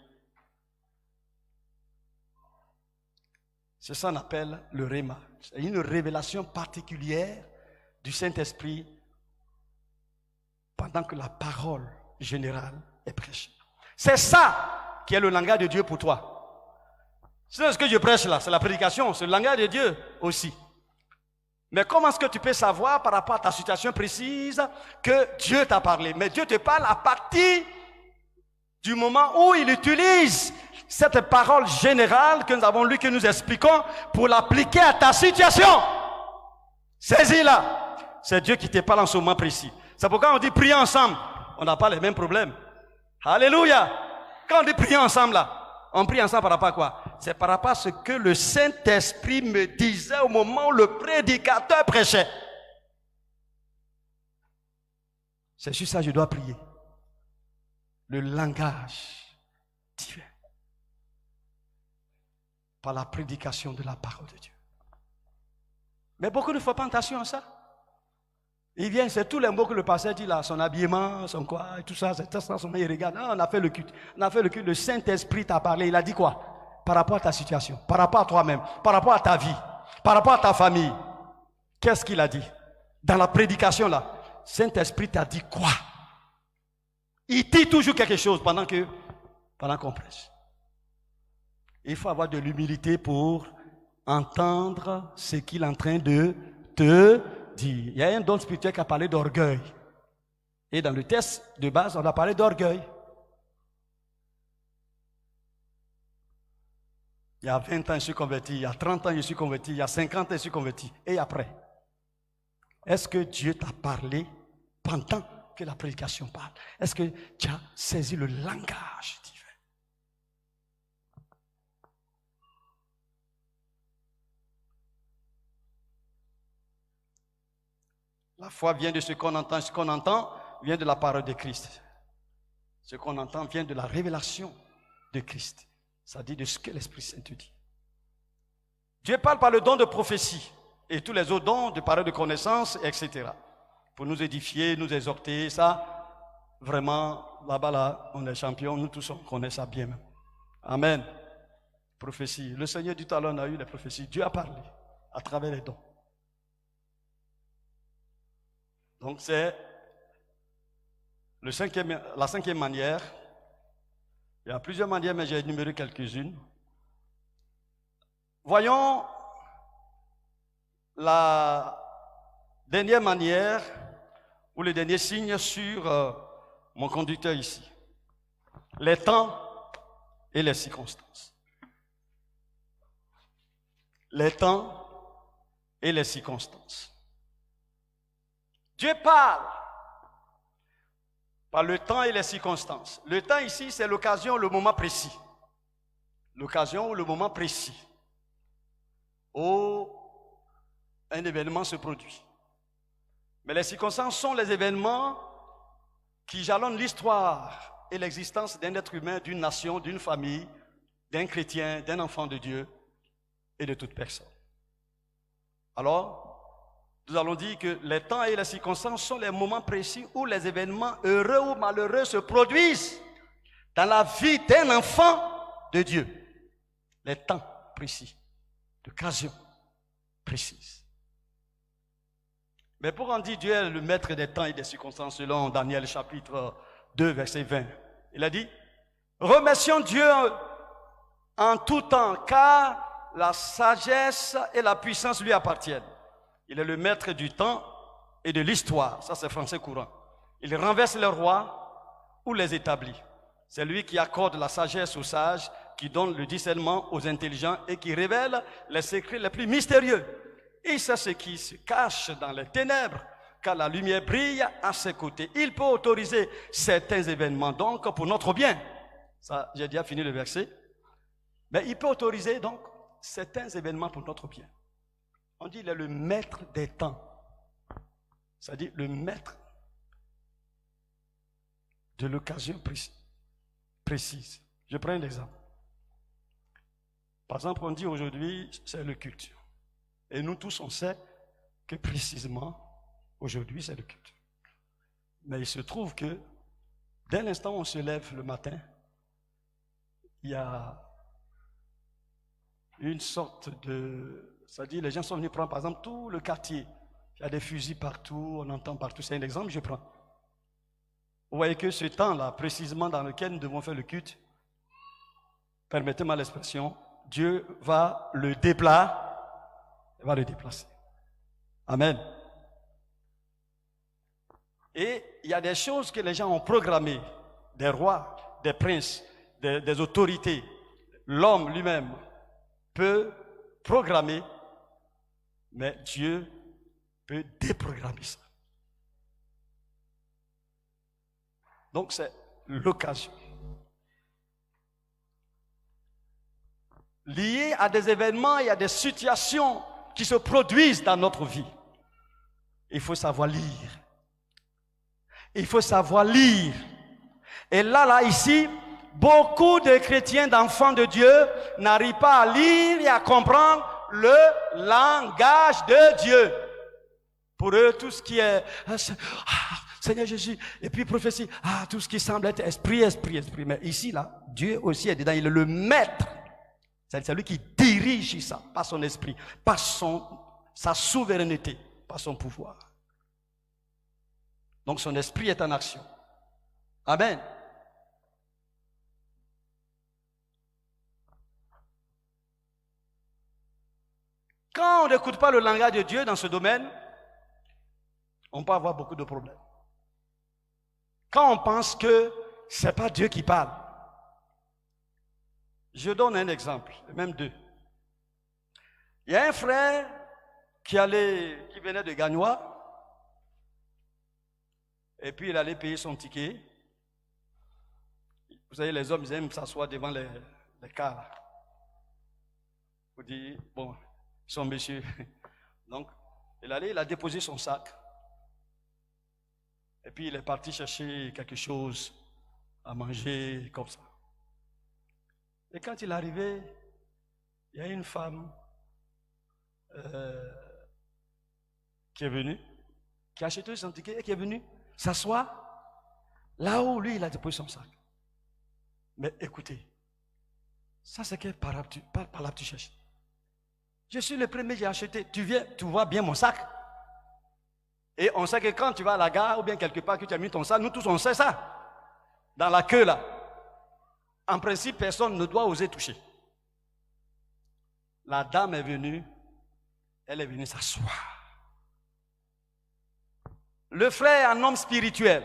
C'est ça qu'on appelle le réma. C'est une révélation particulière du Saint-Esprit pendant que la parole générale est prêchée. C'est ça qui est le langage de Dieu pour toi. C'est ce que je prêche là, c'est la prédication, c'est le langage de Dieu aussi. Mais comment est-ce que tu peux savoir par rapport à ta situation précise que Dieu t'a parlé? Mais Dieu te parle à partir du moment où il utilise cette parole générale que nous avons lue, que nous expliquons, pour l'appliquer à ta situation. Saisis-la. C'est Dieu qui te parle en ce moment précis. C'est pourquoi on dit prier ensemble. On n'a pas les mêmes problèmes. Alléluia. Quand on dit prier ensemble là, on prie ensemble par rapport à quoi? C'est par rapport à ce que le Saint-Esprit me disait au moment où le prédicateur prêchait. C'est sur ça que je dois prier. Le langage divin. Par la prédication de la parole de Dieu. Mais beaucoup ne font pas attention à ça. Il vient, c'est tous les mots que le pasteur dit là, son habillement, son quoi, et tout ça, c'est ça, il regarde. Ah, on a fait le culte. On a fait le culte, le Saint-Esprit t'a parlé. Il a dit quoi? Par rapport à ta situation, par rapport à toi-même, par rapport à ta vie, par rapport à ta famille. Qu'est-ce qu'il a dit? Dans la prédication là, Saint-Esprit t'a dit quoi? Il dit toujours quelque chose pendant qu'on prêche. Il faut avoir de l'humilité pour entendre ce qu'il est en train de te dire. Il y a un don spirituel qui a parlé d'orgueil. Et dans le texte de base, on a parlé d'orgueil. Il y a 20 ans, je suis converti. Il y a 30 ans, je suis converti. Il y a 50 ans, je suis converti. Et après? Est-ce que Dieu t'a parlé pendant que la prédication parle? Est-ce que tu as saisi le langage divin? La foi vient de ce qu'on entend. Ce qu'on entend vient de la parole de Christ. Ce qu'on entend vient de la révélation de Christ. Ça dit de ce que l'Esprit Saint te dit. Dieu parle par le don de prophétie et tous les autres dons de paroles de connaissance, etc. Pour nous édifier, nous exhorter, ça, vraiment, là-bas, là, on est champions, nous tous, on connaît ça bien même. Amen. Prophétie. Le Seigneur dit tout à l'heure, on a eu les prophéties. Dieu a parlé à travers les dons. Donc c'est la cinquième manière. Il y a plusieurs manières, mais j'ai énuméré quelques-unes. Voyons la dernière manière ou le dernier signe sur mon conducteur ici. Les temps et les circonstances. Les temps et les circonstances. Dieu parle par le temps et les circonstances. Le temps ici, c'est l'occasion, le moment précis. L'occasion ou le moment précis où un événement se produit. Mais les circonstances sont les événements qui jalonnent l'histoire et l'existence d'un être humain, d'une nation, d'une famille, d'un chrétien, d'un enfant de Dieu et de toute personne. Alors, nous allons dire que les temps et les circonstances sont les moments précis où les événements heureux ou malheureux se produisent dans la vie d'un enfant de Dieu. Les temps précis, l'occasion précise. Mais pour en dire Dieu est le maître des temps et des circonstances selon Daniel chapitre 2 verset 20. Il a dit, remercions Dieu en tout temps car la sagesse et la puissance lui appartiennent. Il est le maître du temps et de l'histoire. Ça, c'est français courant. Il renverse les rois ou les établit. C'est lui qui accorde la sagesse aux sages, qui donne le discernement aux intelligents et qui révèle les secrets les plus mystérieux. Il sait ce qui se cache dans les ténèbres, car la lumière brille à ses côtés. Il peut autoriser certains événements, donc, pour notre bien. Ça, j'ai déjà fini le verset. Mais il peut autoriser, donc, certains événements pour notre bien. On dit qu'il est le maître des temps. C'est-à-dire le maître de l'occasion précise. Je prends un exemple. Par exemple, on dit aujourd'hui, c'est le culte. Et nous tous, on sait que précisément, aujourd'hui, c'est le culte. Mais il se trouve que, dès l'instant où on se lève le matin, il y a une sorte de... C'est-à-dire, les gens sont venus prendre, par exemple, tout le quartier. Il y a des fusils partout, on entend partout. C'est un exemple, je prends. Vous voyez que ce temps-là, précisément dans lequel nous devons faire le culte, permettez-moi l'expression, Dieu va le déplacer. Il va le déplacer. Amen. Et il y a des choses que les gens ont programmées, des rois, des princes, des autorités. L'homme lui-même peut programmer, mais Dieu peut déprogrammer ça. Donc c'est l'occasion. Lié à des événements et à des situations qui se produisent dans notre vie. Il faut savoir lire. Il faut savoir lire. Et là, ici, beaucoup de chrétiens, d'enfants de Dieu, n'arrivent pas à lire et à comprendre le langage de Dieu. Pour eux, tout ce qui est Seigneur Jésus, et puis prophétie, tout ce qui semble être esprit. Mais ici, là, Dieu aussi est dedans, il est le maître. C'est lui qui dirige ça, par son esprit, par sa souveraineté, par son pouvoir. Donc son esprit est en action. Amen. Quand on n'écoute pas le langage de Dieu dans ce domaine, on peut avoir beaucoup de problèmes. Quand on pense que ce n'est pas Dieu qui parle. Je donne un exemple, même deux. Il y a un frère qui venait de Gagnois, et puis il allait payer son ticket. Vous savez, les hommes, ils aiment s'asseoir devant les cars. Vous dites, bon, son monsieur. Donc, il a déposé son sac. Et puis il est parti chercher quelque chose à manger, comme ça. Et quand il est arrivé, il y a une femme qui est venu, qui a acheté son ticket et qui est venu s'asseoir là où lui, il a déposé son sac. Mais écoutez, ça c'est quel par là tu cherches. Je suis le premier, j'ai acheté. Tu viens, tu vois bien mon sac. Et on sait que quand tu vas à la gare ou bien quelque part que tu as mis ton sac, nous tous on sait ça. Dans la queue là. En principe, personne ne doit oser toucher. La dame est venue, elle est venue s'asseoir. Le frère est un homme spirituel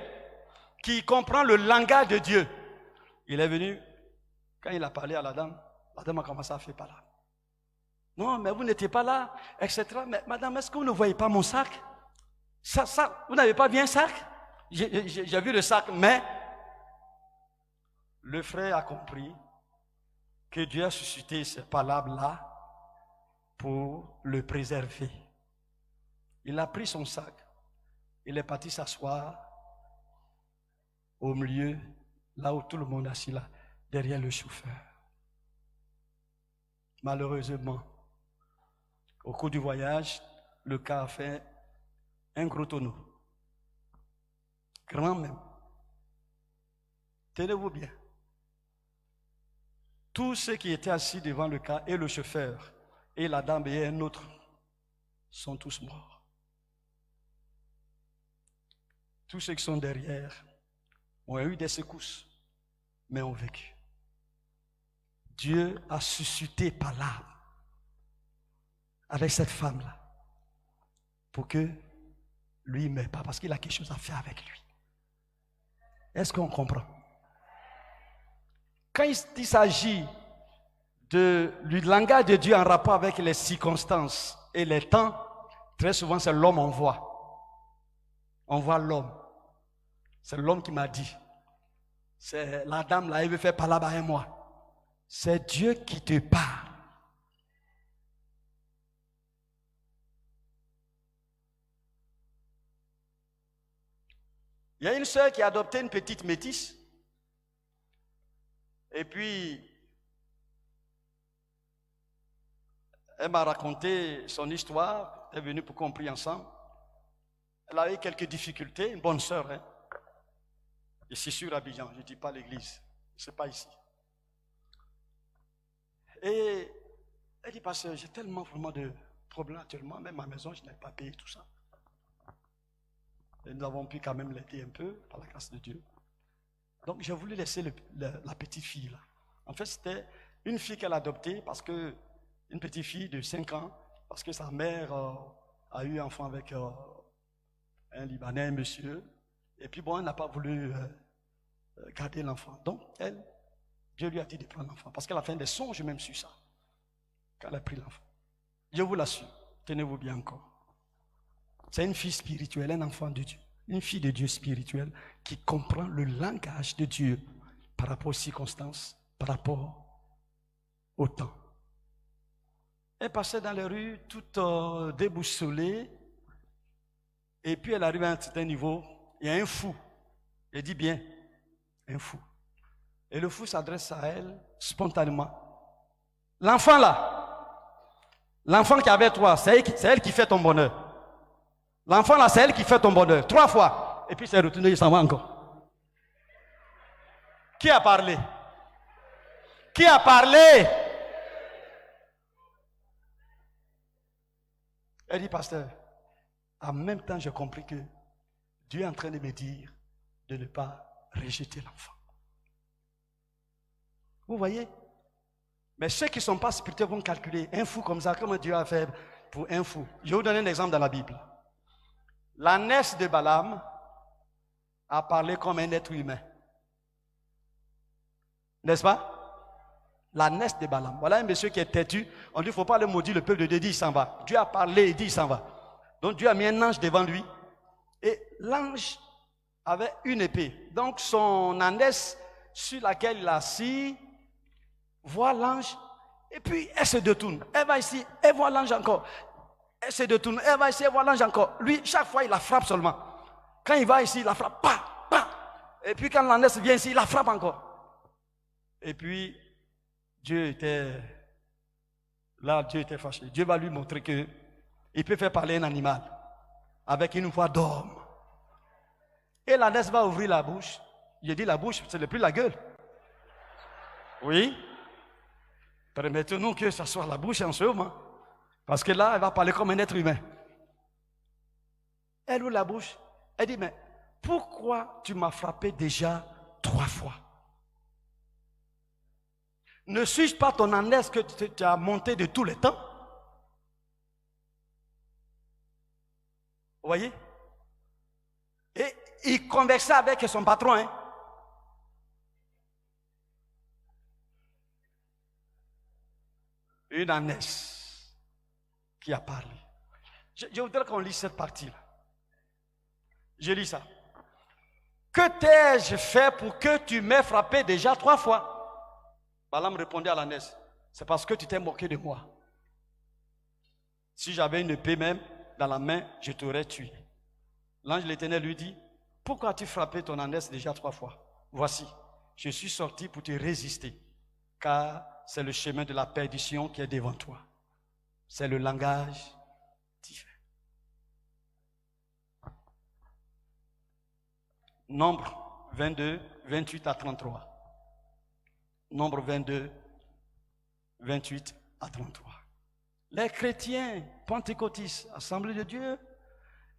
qui comprend le langage de Dieu. Il est venu, quand il a parlé à la dame a commencé à faire par là. Non, mais vous n'étiez pas là, etc. Mais madame, est-ce que vous ne voyez pas mon sac? Ça, vous n'avez pas vu un sac? J'ai vu le sac, mais le frère a compris que Dieu a suscité ces palabres-là pour le préserver. Il a pris son sac, il est parti s'asseoir au milieu, là où tout le monde est assis là, derrière le chauffeur. Malheureusement, au cours du voyage, le cas a fait un gros tonneau. Grand même. Tenez-vous bien. Tous ceux qui étaient assis devant le cas, et le chauffeur, et la dame et un autre, sont tous morts. Tous ceux qui sont derrière ont eu des secousses, mais ont vécu. Dieu a suscité par là, avec cette femme-là, pour que lui ne meure pas, parce qu'il a quelque chose à faire avec lui. Est-ce qu'on comprend? Quand il s'agit du langage de Dieu en rapport avec les circonstances et les temps, très souvent c'est l'homme on voit. On voit l'homme. C'est l'homme qui m'a dit. C'est la dame là, elle veut faire palabre avec moi. C'est Dieu qui te parle. Il y a une sœur qui a adopté une petite métisse. Et puis, elle m'a raconté son histoire. Elle est venue pour qu'on prie ensemble. Elle a eu quelques difficultés, une bonne sœur. Hein? Ici sur Abidjan, je ne dis pas l'église. Ce n'est pas ici. Et elle dit, pasteur, j'ai tellement vraiment de problèmes actuellement. Même ma maison, je n'ai pas payé tout ça. Et nous avons pu quand même l'aider un peu, par la grâce de Dieu. Donc, j'ai voulu laisser la petite fille là. En fait, c'était une fille qu'elle a adoptée parce que, une petite fille de 5 ans, parce que sa mère a eu un enfant avec un Libanais, un monsieur. Et puis, bon, elle n'a pas voulu garder l'enfant. Donc, Dieu lui a dit de prendre l'enfant. Parce qu'elle a fait des songes même sur ça. Quand elle a pris l'enfant. Je vous l'assure, tenez-vous bien encore. C'est une fille spirituelle, un enfant de Dieu. Une fille de Dieu spirituelle qui comprend le langage de Dieu par rapport aux circonstances, par rapport au temps. Elle passait dans les rues toute déboussolée et puis elle arrive à un certain niveau, il y a un fou. Elle dit bien, un fou. Et le fou s'adresse à elle spontanément. L'enfant là, l'enfant qui avait toi, c'est elle qui fait ton bonheur. L'enfant là, c'est elle qui fait ton bonheur. 3 fois. Et puis c'est retourné, il s'en va encore. Qui a parlé? Qui a parlé? Elle dit, pasteur, en même temps, j'ai compris que Dieu est en train de me dire de ne pas rejeter l'enfant. Vous voyez? Mais ceux qui ne sont pas spirituels vont calculer un fou comme ça, comment Dieu a fait pour un fou. Je vais vous donner un exemple dans la Bible. La nièce de Balaam a parlé comme un être humain. N'est-ce pas? La nièce de Balaam. Voilà un monsieur qui est têtu. On dit, il ne faut pas le maudire, le peuple de Dieu dit, il s'en va. Dieu a parlé, il dit, il s'en va. Donc Dieu a mis un ange devant lui. Et l'ange avait une épée. Donc son ânesse sur laquelle il a assis, voit l'ange. Et puis elle se détourne. Elle va ici, elle voit l'ange encore. Elle se détourne, elle va ici, elle voit l'ange encore. Lui, chaque fois, il la frappe seulement. Quand il va ici, il la frappe. Pa, pa. Et puis quand l'ânesse vient ici, il la frappe encore. Et puis, Dieu était Là, Dieu était fâché. Dieu va lui montrer que il peut faire parler un animal avec une voix d'homme. Et l'ânesse va ouvrir la bouche. Je dis la bouche, ce n'est plus la gueule. Oui. Permettez-nous que ce soit la bouche en ce moment. Parce que là, elle va parler comme un être humain. Elle ouvre la bouche. Elle dit, mais pourquoi tu m'as frappé déjà 3 fois? Ne suis-je pas ton ânesse que tu as monté de tous les temps? Vous voyez? Et il conversait avec son patron. Hein? Une ânesse qui a parlé. Je voudrais qu'on lise cette partie-là. Je lis ça. Que t'ai-je fait pour que tu m'aies frappé déjà 3 fois? Balaam répondait à l'ânesse. C'est parce que tu t'es moqué de moi. Si j'avais une épée même dans la main, je t'aurais tué. L'ange de l'Éternel lui dit, pourquoi as-tu frappé ton ânesse déjà 3 fois? Voici, je suis sorti pour te résister, car c'est le chemin de la perdition qui est devant toi. C'est le langage divin. Nombre 22, 28 à 33. Nombre 22, 28 à 33. Les chrétiens pentecôtistes, Assemblée de Dieu,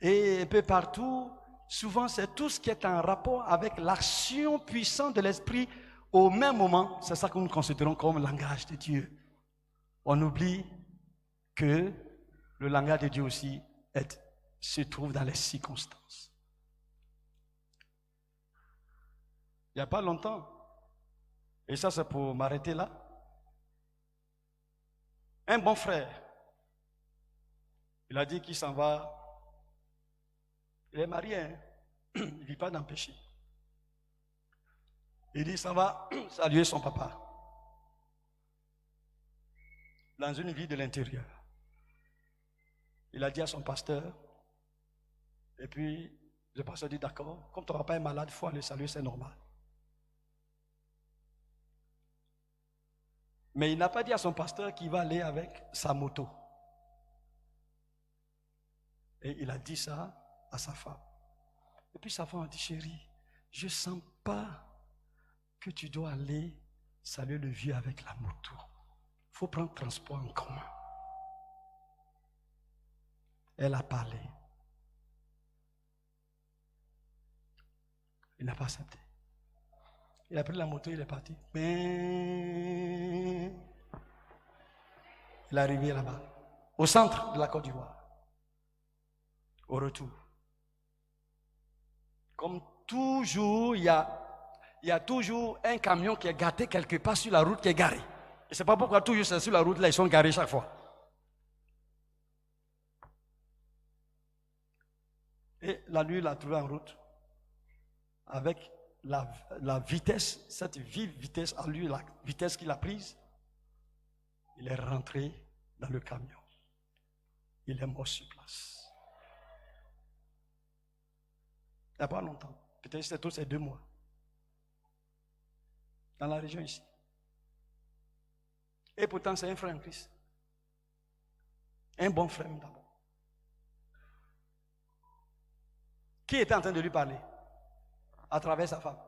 et un peu partout, souvent c'est tout ce qui est en rapport avec l'action puissante de l'Esprit au même moment. C'est ça que nous considérons comme langage de Dieu. On oublie que le langage de Dieu aussi se trouve dans les circonstances. Il n'y a pas longtemps, et ça c'est pour m'arrêter là, un bon frère, il a dit qu'il s'en va, il est marié, hein? Il ne vit pas dans le péché. Il dit qu'il s'en va saluer son papa dans une vie de l'intérieur. Il a dit à son pasteur, et puis le pasteur dit d'accord, comme ton papa est malade, il faut aller saluer, c'est normal. Mais il n'a pas dit à son pasteur qu'il va aller avec sa moto. Et il a dit ça à sa femme. Et puis sa femme a dit, chérie, je ne sens pas que tu dois aller saluer le vieux avec la moto. Il faut prendre transport en commun. Elle a parlé. Il n'a pas accepté. Il a pris la moto, il est parti. Il est arrivé là-bas, au centre de la Côte d'Ivoire. Au retour. Comme toujours, il y a toujours un camion qui est gâté quelque part sur la route qui est garé. Je ne sais pas pourquoi toujours c'est sur la route là, ils sont garés chaque fois. Et la nuit, il l'a trouvé en route avec la vitesse, cette vive vitesse à lui, la vitesse qu'il a prise. Il est rentré dans le camion. Il est mort sur place. Il n'y a pas longtemps. Peut-être que c'était tous ces 2 mois. Dans la région ici. Et pourtant, c'est un frère en Christ. Un bon frère d'abord. Qui était en train de lui parler? À travers sa femme.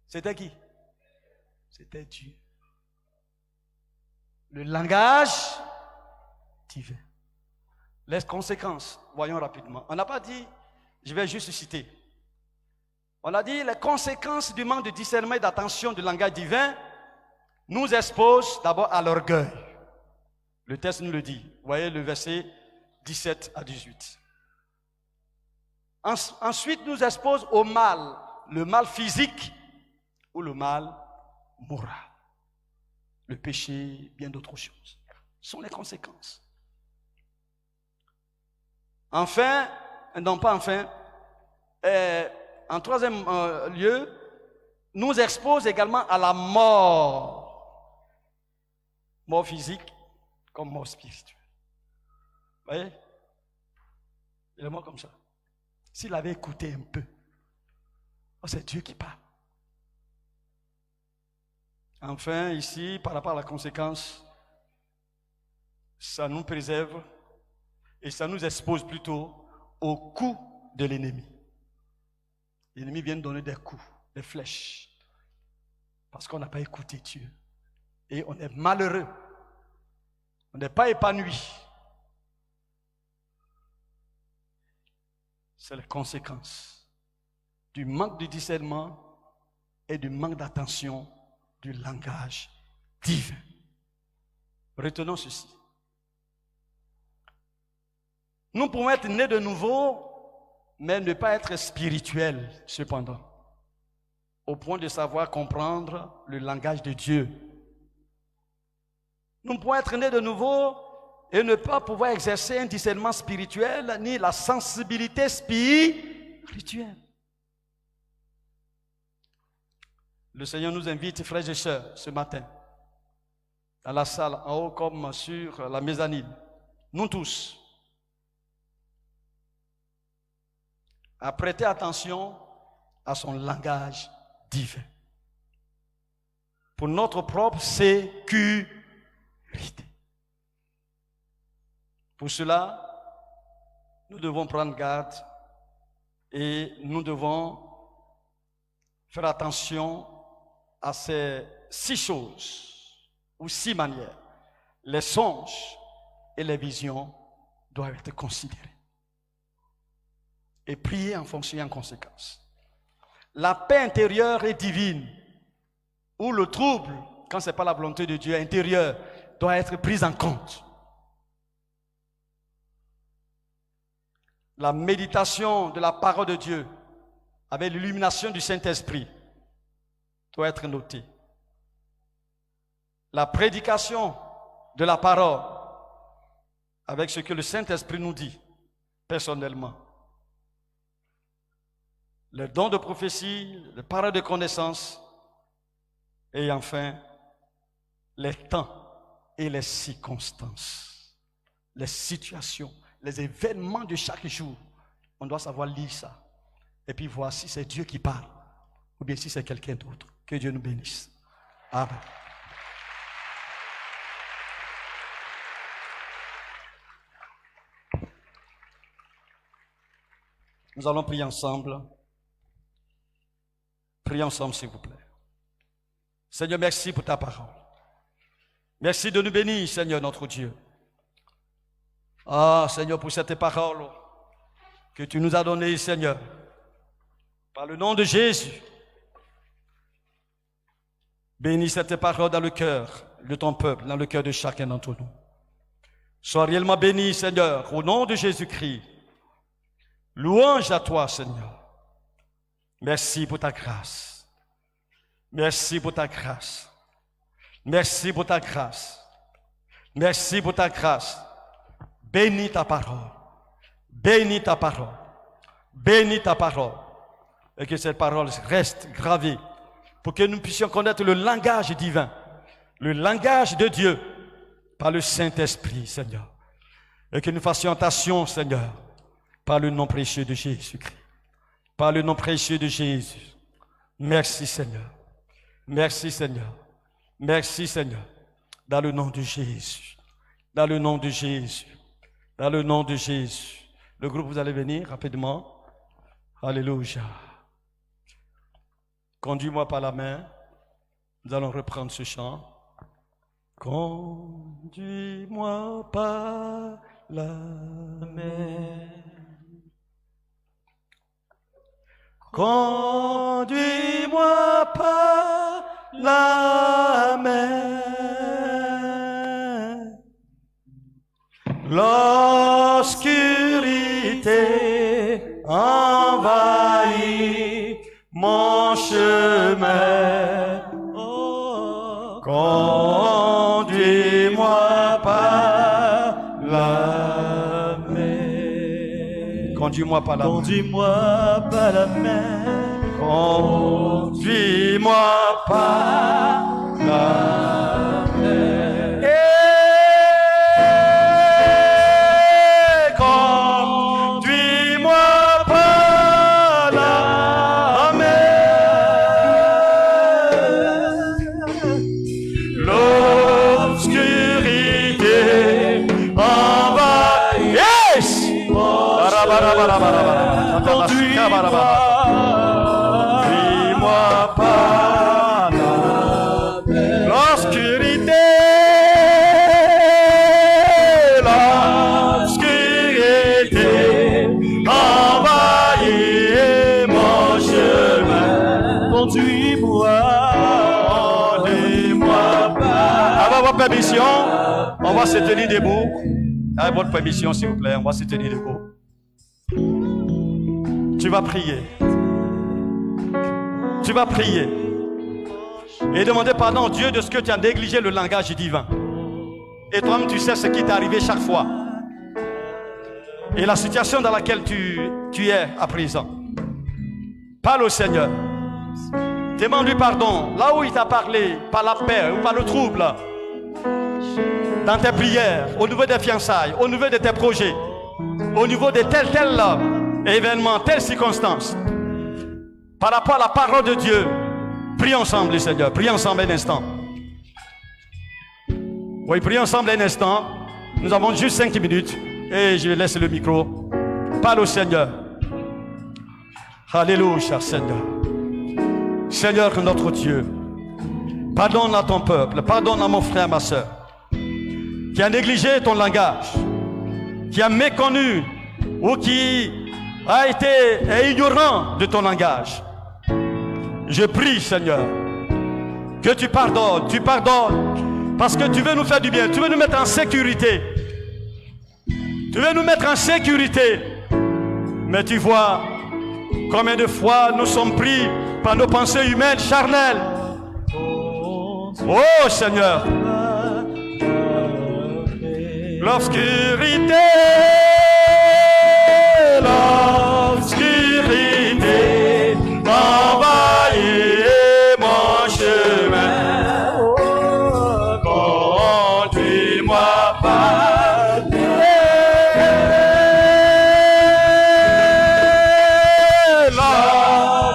C'était qui? C'était Dieu. Le langage divin. Les conséquences, voyons rapidement. On n'a pas dit, je vais juste citer. On a dit les conséquences du manque de discernement et d'attention du langage divin nous exposent d'abord à l'orgueil. Le texte nous le dit. Vous voyez le verset 17 à 18. Ensuite, nous expose au mal, le mal physique ou le mal moral. Le péché, bien d'autres choses. Ce sont les conséquences. Enfin, non pas enfin, en troisième lieu, nous expose également à la mort. Mort physique comme mort spirituelle. Vous voyez? Il est mort comme ça. S'il avait écouté un peu, oh, c'est Dieu qui parle. Enfin, ici, par rapport à la conséquence, ça nous préserve et ça nous expose plutôt aux coups de l'ennemi. L'ennemi vient nous donner des coups, des flèches, parce qu'on n'a pas écouté Dieu. Et on est malheureux. On n'est pas épanoui. C'est la conséquence du manque de discernement et du manque d'attention du langage divin. Retenons ceci. Nous pouvons être nés de nouveau, mais ne pas être spirituels, cependant, au point de savoir comprendre le langage de Dieu. Nous pouvons être nés de nouveau et ne pas pouvoir exercer un discernement spirituel ni la sensibilité spirituelle. Le Seigneur nous invite, frères et sœurs, ce matin, dans la salle, en haut comme sur la mezzanine, nous tous, à prêter attention à son langage divin pour notre propre sécurité. Pour cela, nous devons prendre garde et nous devons faire attention à ces 6 choses ou 6 manières. Les songes et les visions doivent être considérés et prier en fonction et en conséquence. La paix intérieure est divine, ou le trouble, quand ce n'est pas la volonté de Dieu intérieure, doit être prise en compte. La méditation de la parole de Dieu avec l'illumination du Saint-Esprit doit être notée. La prédication de la parole avec ce que le Saint-Esprit nous dit personnellement. Les dons de prophétie, les paroles de connaissance et enfin les temps et les circonstances, les situations, les événements de chaque jour. On doit savoir lire ça et puis voir si c'est Dieu qui parle ou bien si c'est quelqu'un d'autre. Que Dieu nous bénisse. Amen. Nous allons prier ensemble. Priez ensemble, s'il vous plaît. Seigneur, merci pour ta parole. Merci de nous bénir, Seigneur, notre Dieu. Ah, Seigneur, pour cette parole que tu nous as donnée, Seigneur, par le nom de Jésus. Bénis cette parole dans le cœur de ton peuple, dans le cœur de chacun d'entre nous. Sois réellement béni, Seigneur, au nom de Jésus-Christ. Louange à toi, Seigneur. Merci pour ta grâce. Merci pour ta grâce. Merci pour ta grâce. Merci pour ta grâce. Bénis ta parole. Bénis ta parole. Bénis ta parole. Et que cette parole reste gravée pour que nous puissions connaître le langage divin, le langage de Dieu par le Saint-Esprit, Seigneur. Et que nous fassions attention, Seigneur, par le nom précieux de Jésus-Christ. Par le nom précieux de Jésus. Merci, Seigneur. Merci, Seigneur. Merci, Seigneur. Dans le nom de Jésus. Dans le nom de Jésus. Dans le nom de Jésus. Le groupe, vous allez venir rapidement. Alléluia. Conduis-moi par la main. Nous allons reprendre ce chant. Conduis-moi par la main. Conduis-moi par la main. L'obscurité envahit mon chemin. Oh, conduis-moi par la main. Conduis-moi par la main. Conduis-moi par la main. Conduis-moi par la main. Conduis-moi par l'obscurité. Envahis mon chemin. Conduis-moi par. Avec votre permission, on va se tenir debout. Avec votre permission, s'il vous plaît, on va se tenir debout. Tu vas prier. Tu vas prier. Et demander pardon à Dieu de ce que tu as négligé le langage divin. Et toi-même, tu sais ce qui t'est arrivé chaque fois. Et la situation dans laquelle tu es à présent. Parle au Seigneur. Demande-lui pardon. Là où il t'a parlé, par la paix ou par le trouble. Dans tes prières, au niveau des fiançailles, au niveau de tes projets, au niveau de tel événement, telle circonstance. Par rapport à la parole de Dieu, prie ensemble, Seigneur. Prie ensemble un instant. Oui, prie ensemble un instant. Nous avons juste 5 minutes. Et je laisse le micro. Parle au Seigneur. Alléluia, Seigneur. Seigneur notre Dieu, pardonne à ton peuple, pardonne à mon frère, ma soeur, qui a négligé ton langage, qui a méconnu ou qui a été ignorant de ton langage. Je prie, Seigneur, que tu pardonnes, parce que tu veux nous faire du bien, tu veux nous mettre en sécurité. Tu veux nous mettre en sécurité. Mais tu vois combien de fois nous sommes pris par nos pensées humaines charnelles. Oh Seigneur, l'obscurité, envahit mon chemin. Conduis-moi par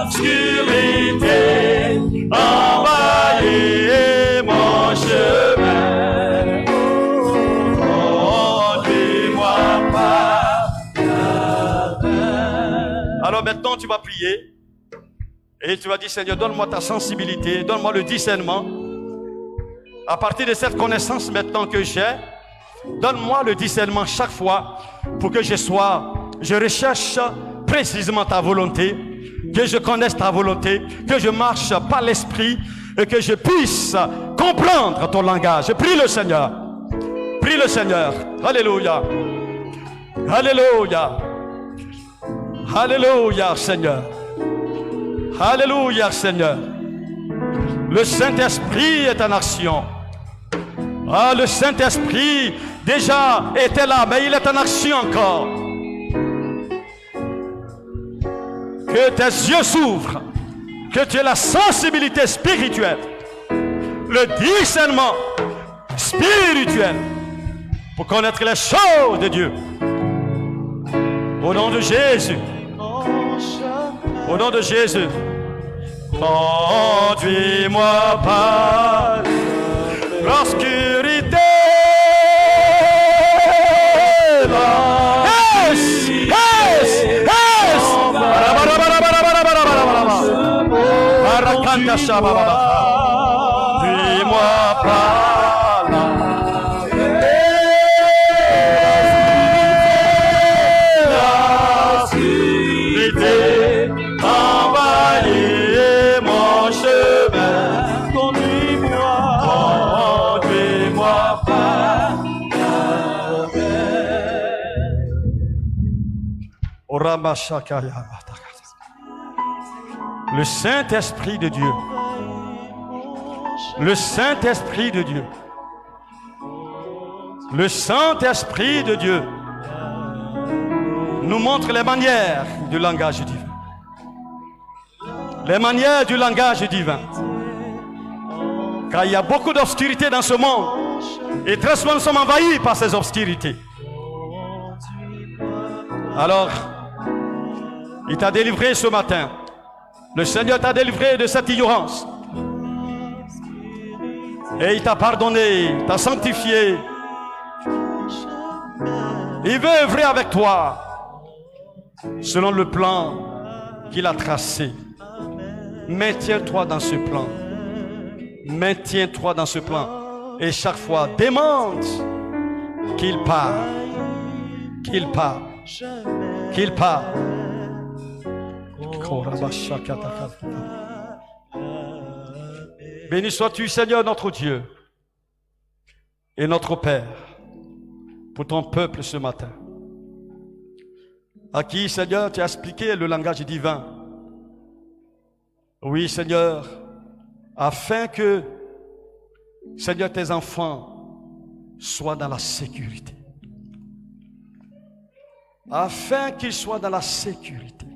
l'obscurité, envahit mon chemin. Conduis-moi par. Alors maintenant tu vas prier. Et tu vas dire, Seigneur, donne-moi ta sensibilité, donne-moi le discernement. À partir de cette connaissance maintenant que j'ai, donne-moi le discernement chaque fois pour que je recherche précisément ta volonté, que je connaisse ta volonté, que je marche par l'esprit et que je puisse comprendre ton langage. Prie le Seigneur. Prie le Seigneur. Alléluia. Alléluia. Alléluia, Seigneur. Alléluia, Seigneur. Le Saint-Esprit est en action. Ah, le Saint-Esprit déjà était là, mais il est en action encore. Que tes yeux s'ouvrent, que tu aies la sensibilité spirituelle, le discernement spirituel pour connaître les choses de Dieu. Au nom de Jésus. Au nom de Jésus. Conduis-moi par l'obscurité. Conduis-moi par l'obscurité. Envahis mon chemin. Conduis-moi par le Saint-Esprit de Dieu. Le Saint-Esprit de Dieu. Le Saint-Esprit de Dieu nous montre les manières du langage divin. Les manières du langage divin. Car il y a beaucoup d'obscurité dans ce monde. Et très souvent nous sommes envahis par ces obscurités. Alors, il t'a délivré ce matin. Le Seigneur t'a délivré de cette ignorance. Et il t'a pardonné, t'a sanctifié. Il veut œuvrer avec toi. selon le plan qu'il a tracé. Maintiens-toi dans ce plan. Maintiens-toi dans ce plan. Et chaque fois, demande qu'il part. Qu'il part. Qu'il part. Béni sois-tu, Seigneur, notre Dieu et notre Père, pour ton peuple ce matin, à qui, Seigneur, tu as expliqué le langage divin. Oui, Seigneur, afin que, Seigneur, tes enfants soient dans la sécurité. Afin qu'ils soient dans la sécurité.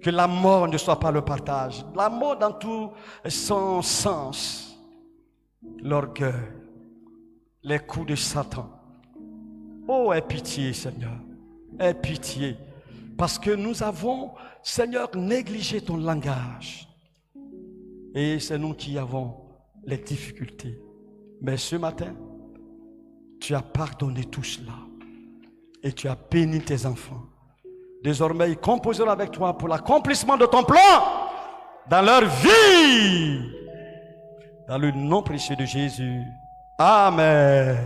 Que la mort ne soit pas le partage. La mort dans tout son sens. L'orgueil. Les coups de Satan. Oh, aie pitié, Seigneur. Aie pitié. Parce que nous avons, Seigneur, négligé ton langage. Et c'est nous qui avons les difficultés. Mais ce matin, tu as pardonné tout cela. Et tu as béni tes enfants. Désormais, ils composeront avec toi pour l'accomplissement de ton plan dans leur vie. Dans le nom précieux de Jésus. Amen.